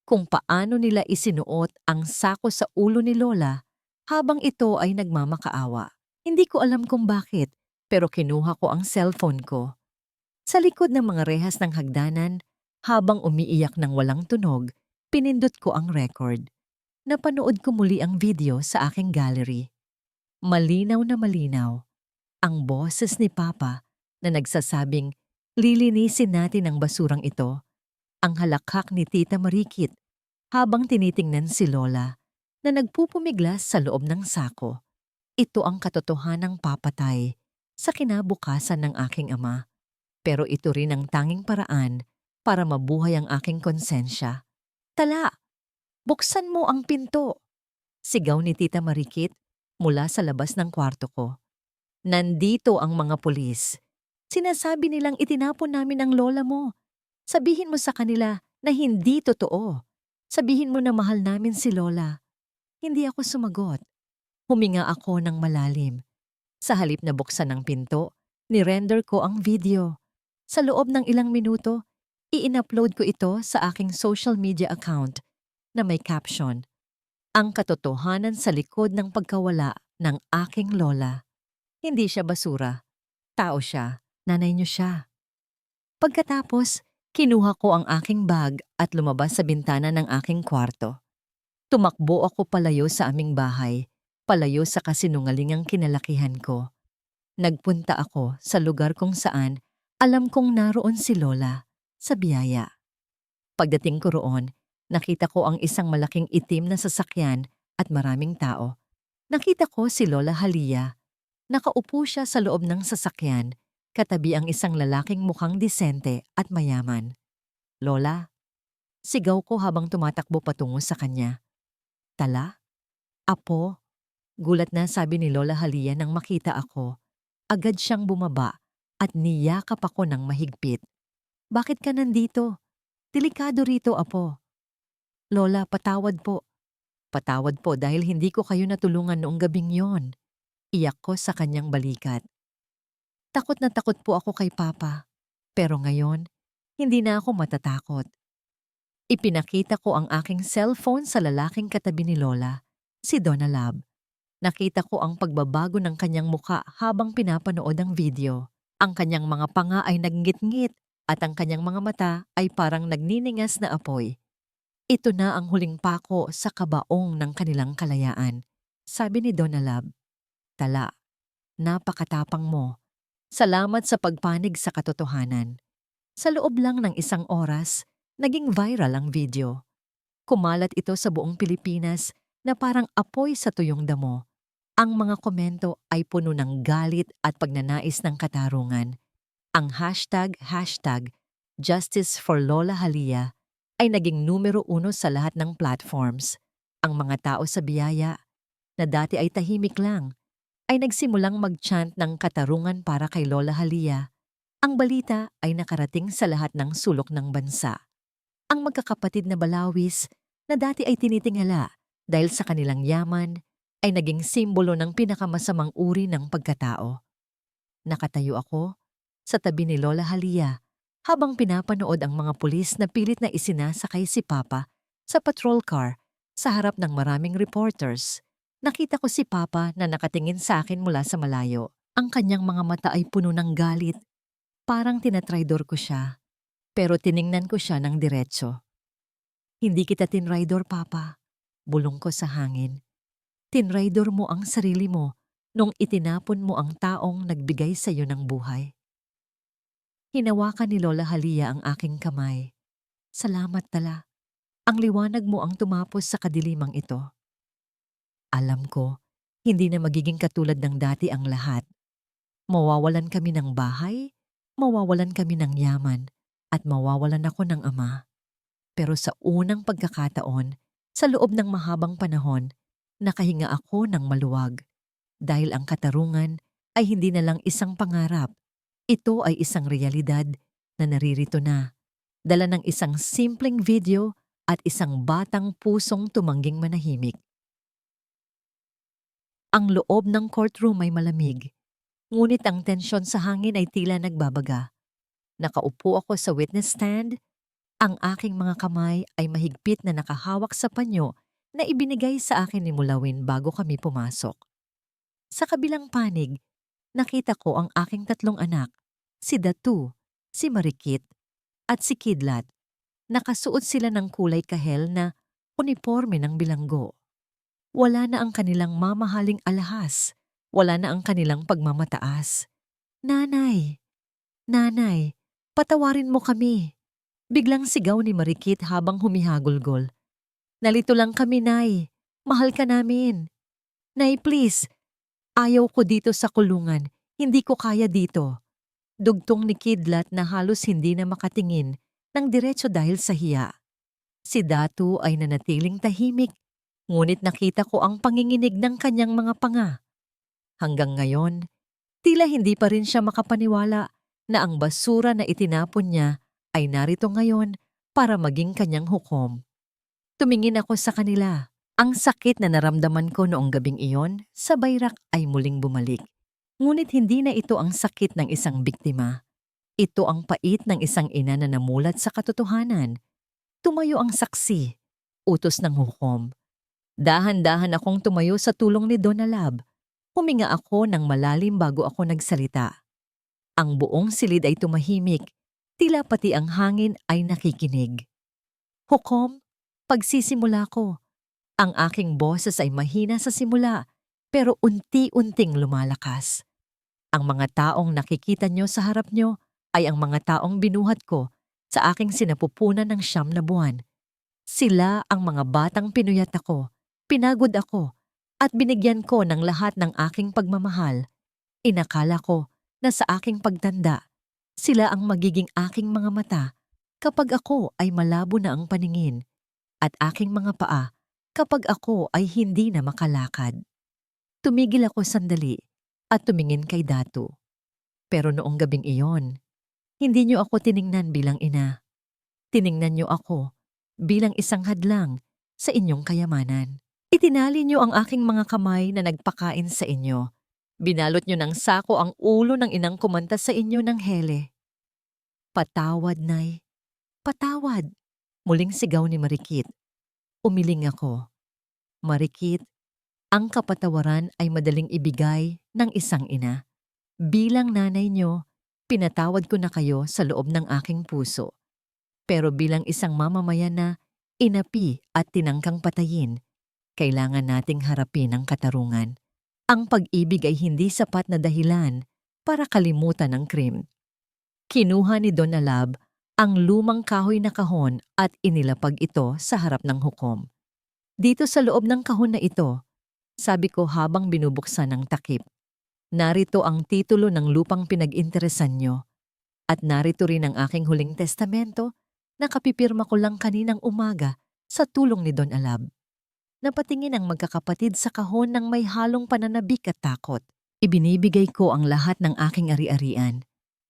kung paano nila isinuot ang sako sa ulo ni Lola habang ito ay nagmamakaawa. Hindi ko alam kung bakit, pero kinuha ko ang cellphone ko. Sa likod ng mga rehas ng hagdanan, habang umiiyak ng walang tunog, pinindot ko ang record. Napanood ko muli ang video sa aking gallery. Malinaw na malinaw ang boses ni Papa na nagsasabing, lilinisin natin ang basurang ito. Ang halakhak ni Tita Marikit habang tinitingnan si Lola na nagpupumiglas sa loob ng sako. Ito ang katotohanang papatay sa kinabukasan ng aking ama. Pero ito rin ang tanging paraan para mabuhay ang aking konsensya. Tala, buksan mo ang pinto! Sigaw ni Tita Marikit mula sa labas ng kwarto ko. Nandito ang mga pulis. Sinasabi nilang itinapon namin ang lola mo. Sabihin mo sa kanila na hindi totoo. Sabihin mo na mahal namin si Lola. Hindi ako sumagot. Huminga ako ng malalim. Sa halip na buksan ang pinto, nirender ko ang video. Sa loob ng ilang minuto, i-upload ko ito sa aking social media account na may caption, "Ang katotohanan sa likod ng pagkawala ng aking lola." Hindi siya basura. Tao siya. Nanay niyo siya. Pagkatapos, kinuha ko ang aking bag at lumabas sa bintana ng aking kwarto. Tumakbo ako palayo sa aming bahay, palayo sa kasinungalingang kinalakihan ko. Nagpunta ako sa lugar kung saan alam kong naroon si Lola, sa biyaya. Pagdating ko roon, nakita ko ang isang malaking itim na sasakyan at maraming tao. Nakita ko si Lola Halia. Nakaupo siya sa loob ng sasakyan, katabi ang isang lalaking mukhang disente at mayaman. "Lola," sigaw ko habang tumatakbo patungo sa kanya. "Tala? Apo?" Gulat na sabi ni Lola Halia nang makita ako. Agad siyang bumaba at niyakap ako ng mahigpit. "Bakit ka nandito? Delikado rito, apo." "Lola, patawad po." "Patawad po dahil hindi ko kayo natulungan noong gabing yon." Iyak ko sa kanyang balikat. Takot na takot po ako kay Papa. Pero ngayon, hindi na ako matatakot. Ipinakita ko ang aking cellphone sa lalaking katabi ni Lola, si Donna Lab. Nakita ko ang pagbabago ng kanyang muka habang pinapanood ang video. Ang kanyang mga panga ay naggit-ngit at ang kanyang mga mata ay parang nagniningas na apoy. "Ito na ang huling pako sa kabaong ng kanilang kalayaan," sabi ni Donna Lab. "Tala, napakatapang mo. Salamat sa pagpanig sa katotohanan." Sa loob lang ng isang oras, naging viral ang video. Kumalat ito sa buong Pilipinas na parang apoy sa tuyong damo. Ang mga komento ay puno ng galit at pagnanais ng katarungan. Ang hashtag Justice for Lola Halia ay naging numero 1 sa lahat ng platforms. Ang mga tao sa biyaya, na dati ay tahimik lang, ay nagsimulang mag-chant ng katarungan para kay Lola Halia. Ang balita ay nakarating sa lahat ng sulok ng bansa. Ang magkakapatid na Balawis na dati ay tinitingala dahil sa kanilang yaman ay naging simbolo ng pinakamasamang uri ng pagkatao. Nakatayo ako sa tabi ni Lola Halia habang pinapanood ang mga pulis na pilit na isinasakay si Papa sa patrol car sa harap ng maraming reporters. Nakita ko si Papa na nakatingin sa akin mula sa malayo. Ang kanyang mga mata ay puno ng galit. Parang tinatraidor ko siya, pero tiningnan ko siya ng diretso. "Hindi kita tinraidor, Papa," bulong ko sa hangin. "Tinraidor mo ang sarili mo nung itinapon mo ang taong nagbigay sa iyo ng buhay." Hinawakan ni Lola Halia ang aking kamay. "Salamat, Tala. Ang liwanag mo ang tumapos sa kadilimang ito." Alam ko, hindi na magiging katulad ng dati ang lahat. Mawawalan kami ng bahay, mawawalan kami ng yaman, at mawawalan ako ng ama. Pero sa unang pagkakataon, sa loob ng mahabang panahon, nakahinga ako ng maluwag. Dahil ang katarungan ay hindi na lang isang pangarap. Ito ay isang realidad na naririto na. Dala ng isang simpleng video at isang batang pusong tumangging manahimik. Ang loob ng courtroom ay malamig. Ngunit ang tensyon sa hangin ay tila nagbabaga. Nakaupo ako sa witness stand. Ang aking mga kamay ay mahigpit na nakahawak sa panyo na ibinigay sa akin ni Mulawin bago kami pumasok. Sa kabilang panig, nakita ko ang aking 3 anak, si Datu, si Marikit, at si Kidlat. Nakasuot sila ng kulay kahel na uniforme ng bilanggo. Wala na ang kanilang mamahaling alahas. Wala na ang kanilang pagmamataas. "Nanay! Nanay! Patawarin mo kami!" Biglang sigaw ni Marikit habang humihagulgol. "Nalito lang kami, Nay. Mahal ka namin. Nay, please. Ayaw ko dito sa kulungan. Hindi ko kaya dito." Dugtong ni Kidlat na halos hindi na makatingin ng diretso dahil sa hiya. Si Datu ay nanatiling tahimik, ngunit nakita ko ang panginginig ng kanyang mga panga. Hanggang ngayon, tila hindi pa rin siya makapaniwala na ang basura na itinapon niya ay narito ngayon para maging kanyang hukom. Tumingin ako sa kanila. Ang sakit na naramdaman ko noong gabing iyon sa bayrak ay muling bumalik. Ngunit hindi na ito ang sakit ng isang biktima. Ito ang pait ng isang ina na namulat sa katotohanan. Tumayo ang saksi, utos ng hukom. Dahan-dahan akong tumayo sa tulong ni Donna Lab. Huminga ako ng malalim bago ako nagsalita. Ang buong silid ay tumahimik, tila pati ang hangin ay nakikinig. "Hukom, pagsisimula ko." Ang aking boses ay mahina sa simula, pero unti-unting lumalakas. "Ang mga taong nakikita nyo sa harap nyo ay ang mga taong binuhat ko sa aking sinapupunan ng 9 na buwan. Sila ang mga batang pinuyat ako, pinagod ako, at binigyan ko ng lahat ng aking pagmamahal. Inakala ko na sa aking pagtanda, sila ang magiging aking mga mata kapag ako ay malabo na ang paningin at aking mga paa kapag ako ay hindi na makalakad. Tumigil ako sandali at tumingin kay Datu. Pero noong gabing iyon, hindi niyo ako tiningnan bilang ina. Tiningnan niyo ako bilang isang hadlang sa inyong kayamanan. Itinali niyo ang aking mga kamay na nagpakain sa inyo. Binalot niyo ng sako ang ulo ng inang kumanta sa inyo ng hele. Patawad, Nay. Patawad. Muling sigaw ni Marikit. Umiling ako. Marikit, ang kapatawaran ay madaling ibigay ng isang ina. Bilang nanay niyo, pinatawad ko na kayo sa loob ng aking puso. Pero bilang isang mamamayan na inapi at tinangkang patayin, kailangan nating harapin ang katarungan. Ang pag-ibig ay hindi sapat na dahilan para kalimutan ang krim. Kinuha ni Don Alab ang lumang kahoy na kahon at inilapag ito sa harap ng hukom. Dito sa loob ng kahon na ito, sabi ko habang binubuksan ng takip, narito ang titulo ng lupang pinag-interesan nyo. At narito rin ang aking huling testamento na kapipirma ko lang kaninang umaga sa tulong ni Don Alab. Napatingin ang magkakapatid sa kahon ng may halong pananabik at takot. Ibinibigay ko ang lahat ng aking ari-arian,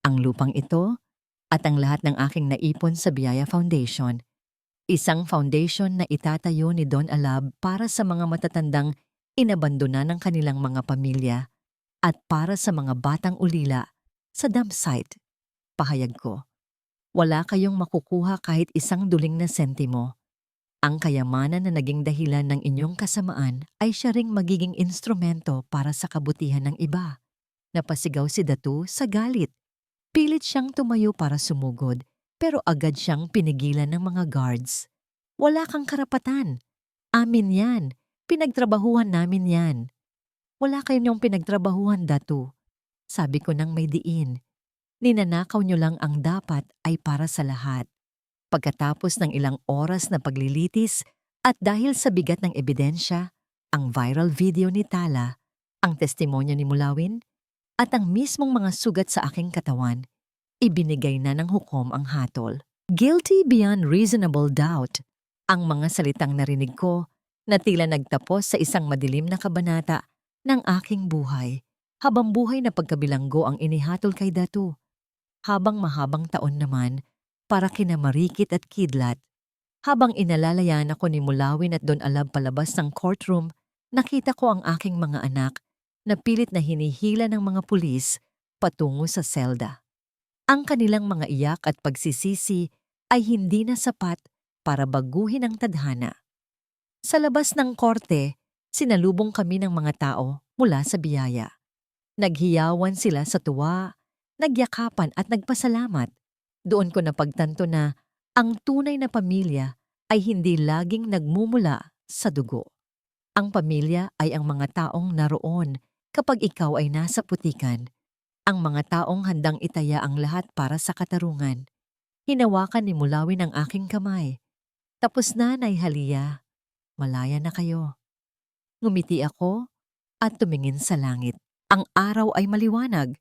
ang lupang ito at ang lahat ng aking naipon sa Biyaya Foundation. Isang foundation na itatayo ni Don Alab para sa mga matatandang inabandona ng kanilang mga pamilya at para sa mga batang ulila sa dump site. Pahayag ko, wala kayong makukuha kahit isang duling na sentimo. Ang kayamanan na naging dahilan ng inyong kasamaan ay siya ring magiging instrumento para sa kabutihan ng iba. Napasigaw si Datu sa galit. Pilit siyang tumayo para sumugod, pero agad siyang pinigilan ng mga guards. Wala kang karapatan. Amin yan. Pinagtrabahuhan namin yan. Wala kayong pinagtrabahuhan, Datu. Sabi ko nang may diin. Ninanakaw niyo lang ang dapat ay para sa lahat. Pagkatapos ng ilang oras na paglilitis at dahil sa bigat ng ebidensya, ang viral video ni Tala, ang testimonya ni Mulawin, at ang mismong mga sugat sa aking katawan, ibinigay na ng hukom ang hatol. Guilty beyond reasonable doubt, ang mga salitang narinig ko na tila nagtapos sa isang madilim na kabanata ng aking buhay, habang buhay na pagkabilanggo ang inihatol kay Datu. Habang mahabang taon naman, para kina Marikit at Kidlat. Habang inalalayan ako ni Mulawin at Don Alab palabas ng courtroom, nakita ko ang aking mga anak na pilit na hinihila ng mga pulis patungo sa selda. Ang kanilang mga iyak at pagsisisi ay hindi na sapat para baguhin ang tadhana. Sa labas ng korte, sinalubong kami ng mga tao mula sa biyaya. Naghiyawan sila sa tuwa, nagyakapan at nagpasalamat. Doon ko napagtanto na ang tunay na pamilya ay hindi laging nagmumula sa dugo. Ang pamilya ay ang mga taong naroon kapag ikaw ay nasa putikan. Ang mga taong handang itaya ang lahat para sa katarungan. Hinawakan ni Mulawin ang aking kamay. Tapos na, Nay Halia. Malaya na kayo. Ngumiti ako at tumingin sa langit. Ang araw ay maliwanag.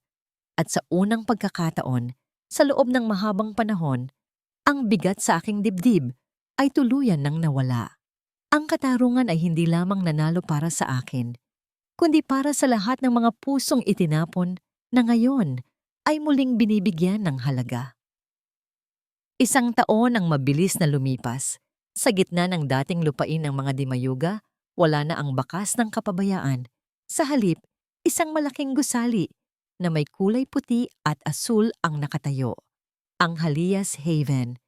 At sa unang pagkakataon, sa loob ng mahabang panahon, ang bigat sa aking dibdib ay tuluyan nang nawala. Ang katarungan ay hindi lamang nanalo para sa akin, kundi para sa lahat ng mga pusong itinapon na ngayon ay muling binibigyan ng halaga. Isang taon ang mabilis na lumipas. Sa gitna ng dating lupain ng mga Dimayuga, wala na ang bakas ng kapabayaan. Sa halip, isang malaking gusali na may kulay puti at asul ang nakatayo. Ang Halias Haven,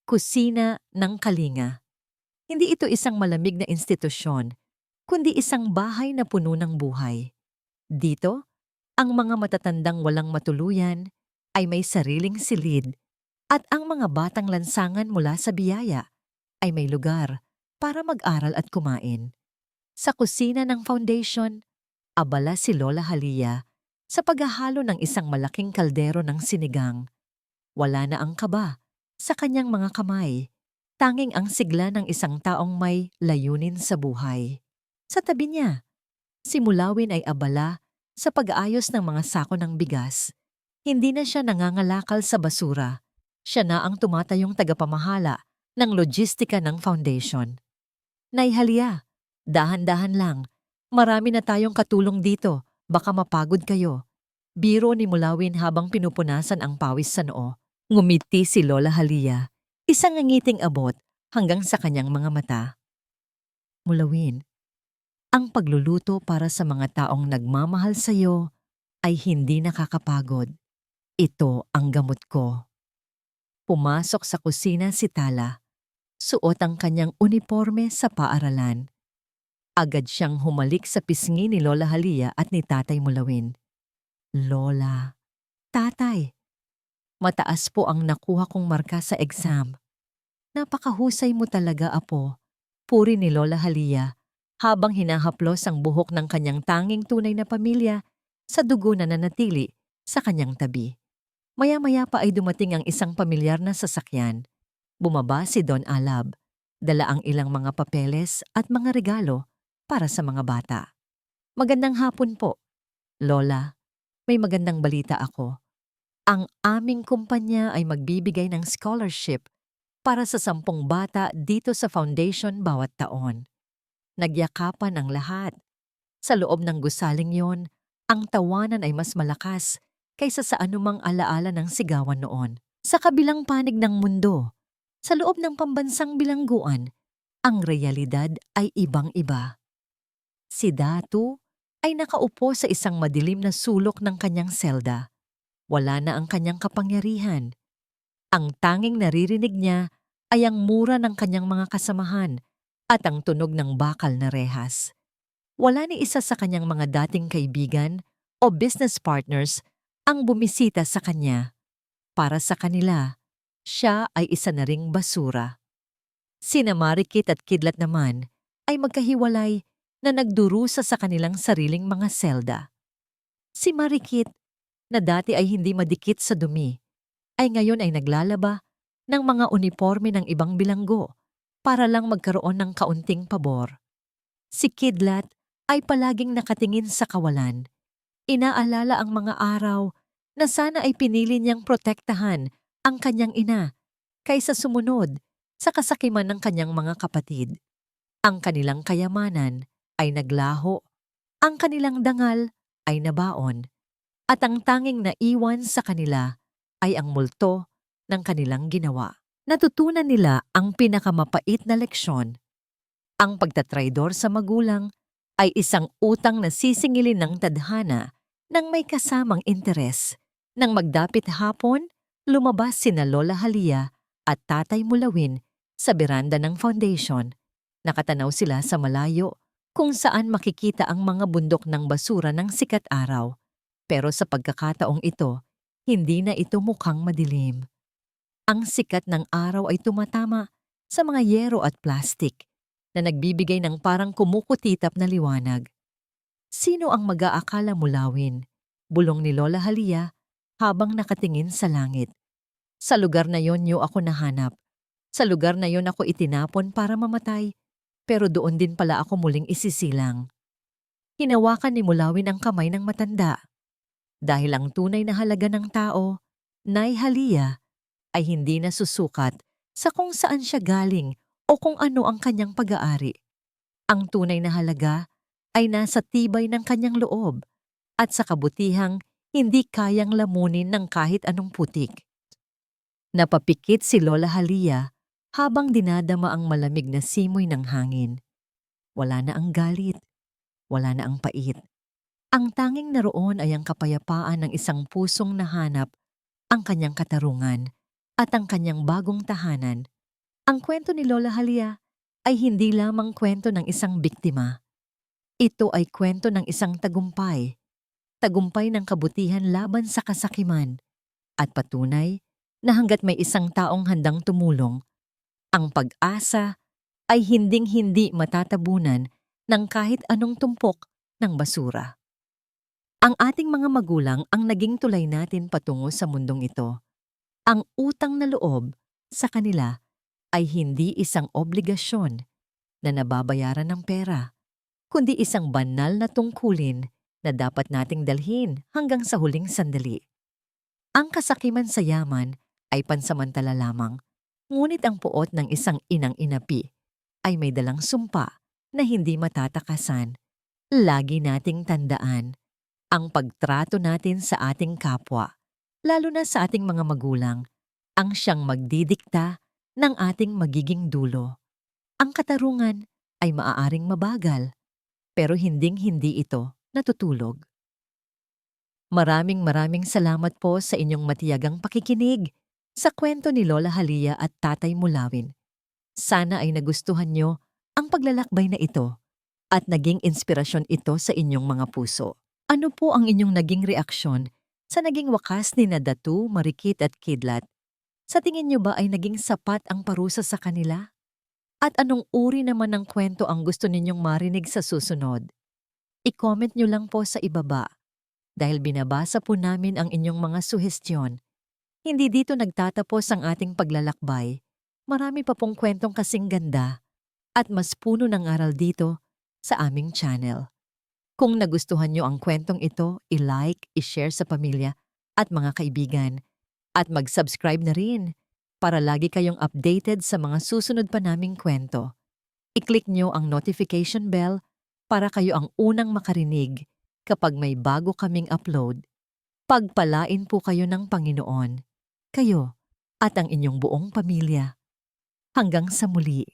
kusina ng Kalinga. Hindi ito isang malamig na institusyon, kundi isang bahay na puno ng buhay. Dito, ang mga matatandang walang matuluyan ay may sariling silid at ang mga batang lansangan mula sa biyaya ay may lugar para mag-aral at kumain. Sa kusina ng foundation, abala si Lola Halia sa paghahalo ng isang malaking kaldero ng sinigang. Wala na ang kaba sa kanyang mga kamay, tanging ang sigla ng isang taong may layunin sa buhay. Sa tabi niya, si Mulawin ay abala sa pag-aayos ng mga sako ng bigas. Hindi na siya nangangalakal sa basura. Siya na ang tumatayong tagapamahala ng logistika ng foundation. Nay Halia, dahan-dahan lang. Marami na tayong katulong dito. Baka mapagod kayo. Biro ni Mulawin habang pinupunasan ang pawis sa noo. Ngumiti si Lola Halia, isang ngangiting abot hanggang sa kanyang mga mata. Mulawin, ang pagluluto para sa mga taong nagmamahal sa iyo ay hindi nakakapagod. Ito ang gamot ko. Pumasok sa kusina si Tala. Suot ang kanyang uniforme sa paaralan. Agad siyang humalik sa pisngi ni Lola Halia at ni Tatay Mulawin. Lola, Tatay, mataas po ang nakuha kong marka sa exam. Napakahusay mo talaga, apo. Puri ni Lola Halia habang hinahaplos ang buhok ng kanyang tanging tunay na pamilya sa dugo na nanatili sa kanyang tabi. Maya-maya pa ay dumating ang isang pamilyar na sasakyan. Bumaba si Don Alab, dala ang ilang mga papeles at mga regalo para sa mga bata. Magandang hapon po. Lola, may magandang balita ako. Ang aming kumpanya ay magbibigay ng scholarship para sa 10 bata dito sa foundation bawat taon. Nagyakapan ang lahat. Sa loob ng gusaling yon, ang tawanan ay mas malakas kaysa sa anumang alaala ng sigawan noon. Sa kabilang panig ng mundo, sa loob ng pambansang bilangguan, ang realidad ay ibang-iba. Si Datu ay nakaupo sa isang madilim na sulok ng kanyang selda. Wala na ang kanyang kapangyarihan. Ang tanging naririnig niya ay ang mura ng kanyang mga kasamahan at ang tunog ng bakal na rehas. Wala ni isa sa kanyang mga dating kaibigan o business partners ang bumisita sa kanya. Para sa kanila, siya ay isa na ring basura. Sina Marikit at Kidlat naman ay magkahiwalay na nagdurusa sa kanilang sariling mga selda. Si Marikit, na dati ay hindi madikit sa dumi, ay ngayon ay naglalaba ng mga uniforme ng ibang bilanggo para lang magkaroon ng kaunting pabor. Si Kidlat ay palaging nakatingin sa kawalan. Inaalala ang mga araw na sana ay pinili niyang protektahan ang kanyang ina kaysa sumunod sa kasakiman ng kanyang mga kapatid. Ang kanilang kayamanan ay naglaho, ang kanilang dangal ay nabaon, at ang tanging naiwan sa kanila ay ang multo ng kanilang ginawa. Natutunan nila ang pinakamapait na leksyon. Ang pagtatraidor sa magulang ay isang utang na sisingilin ng tadhana ng may kasamang interes. Nang magdapit hapon, lumabas sina Lola Halia at Tatay Mulawin sa beranda ng foundation. Nakatanaw sila sa malayo kung saan makikita ang mga bundok ng basura ng sikat araw. Pero sa pagkakataong ito, hindi na ito mukhang madilim. Ang sikat ng araw ay tumatama sa mga yero at plastik na nagbibigay ng parang kumukutitap na liwanag. Sino ang mag-aakala Mulawin? Bulong ni Lola Halia habang nakatingin sa langit. Sa lugar na yon niyo ako nahanap. Sa lugar na yon ako itinapon para mamatay, pero doon din pala ako muling isisilang. Hinawakan ni Mulawin ang kamay ng matanda. Dahil ang tunay na halaga ng tao, Nay Halia, ay hindi na susukat sa kung saan siya galing o kung ano ang kanyang pag-aari. Ang tunay na halaga ay nasa tibay ng kanyang loob at sa kabutihang hindi kayang lamunin ng kahit anong putik. Napapikit si Lola Halia habang dinadama ang malamig na simoy ng hangin. Wala na ang galit, wala na ang pait. Ang tanging naroon ay ang kapayapaan ng isang pusong nahanap ang kanyang katarungan at ang kanyang bagong tahanan. Ang kwento ni Lola Halia ay hindi lamang kwento ng isang biktima. Ito ay kwento ng isang tagumpay. Tagumpay ng kabutihan laban sa kasakiman. At patunay na hanggat may isang taong handang tumulong, ang pag-asa ay hinding-hindi matatabunan ng kahit anong tumpok ng basura. Ang ating mga magulang ang naging tulay natin patungo sa mundong ito. Ang utang na loob sa kanila ay hindi isang obligasyon na nababayaran ng pera, kundi isang banal na tungkulin na dapat nating dalhin hanggang sa huling sandali. Ang kasakiman sa yaman ay pansamantala lamang, ngunit ang puot ng isang inang inapi ay may dalang sumpa na hindi matatakasan. Lagi nating tandaan ang pagtrato natin sa ating kapwa, lalo na sa ating mga magulang, ang siyang magdidikta ng ating magiging dulo. Ang katarungan ay maaaring mabagal, pero hinding-hindi ito natutulog. Maraming salamat po sa inyong matiyagang pakikinig sa kwento ni Lola Halia at Tatay Mulawin. Sana ay nagustuhan nyo ang paglalakbay na ito at naging inspirasyon ito sa inyong mga puso. Ano po ang inyong naging reaksyon sa naging wakas ni na Datu, Marikit at Kidlat? Sa tingin nyo ba ay naging sapat ang parusa sa kanila? At anong uri naman ng kwento ang gusto ninyong marinig sa susunod? I-comment nyo lang po sa ibaba. Dahil binabasa po namin ang inyong mga suhestyon. Hindi dito nagtatapos ang ating paglalakbay. Marami pa pong kwentong kasing ganda at mas puno ng aral dito sa aming channel. Kung nagustuhan nyo ang kwentong ito, i-like, i-share sa pamilya at mga kaibigan. At mag-subscribe na rin para lagi kayong updated sa mga susunod pa naming kwento. I-click nyo ang notification bell para kayo ang unang makarinig kapag may bago kaming upload. Pagpalain po kayo ng Panginoon, kayo at ang inyong buong pamilya. Hanggang sa muli.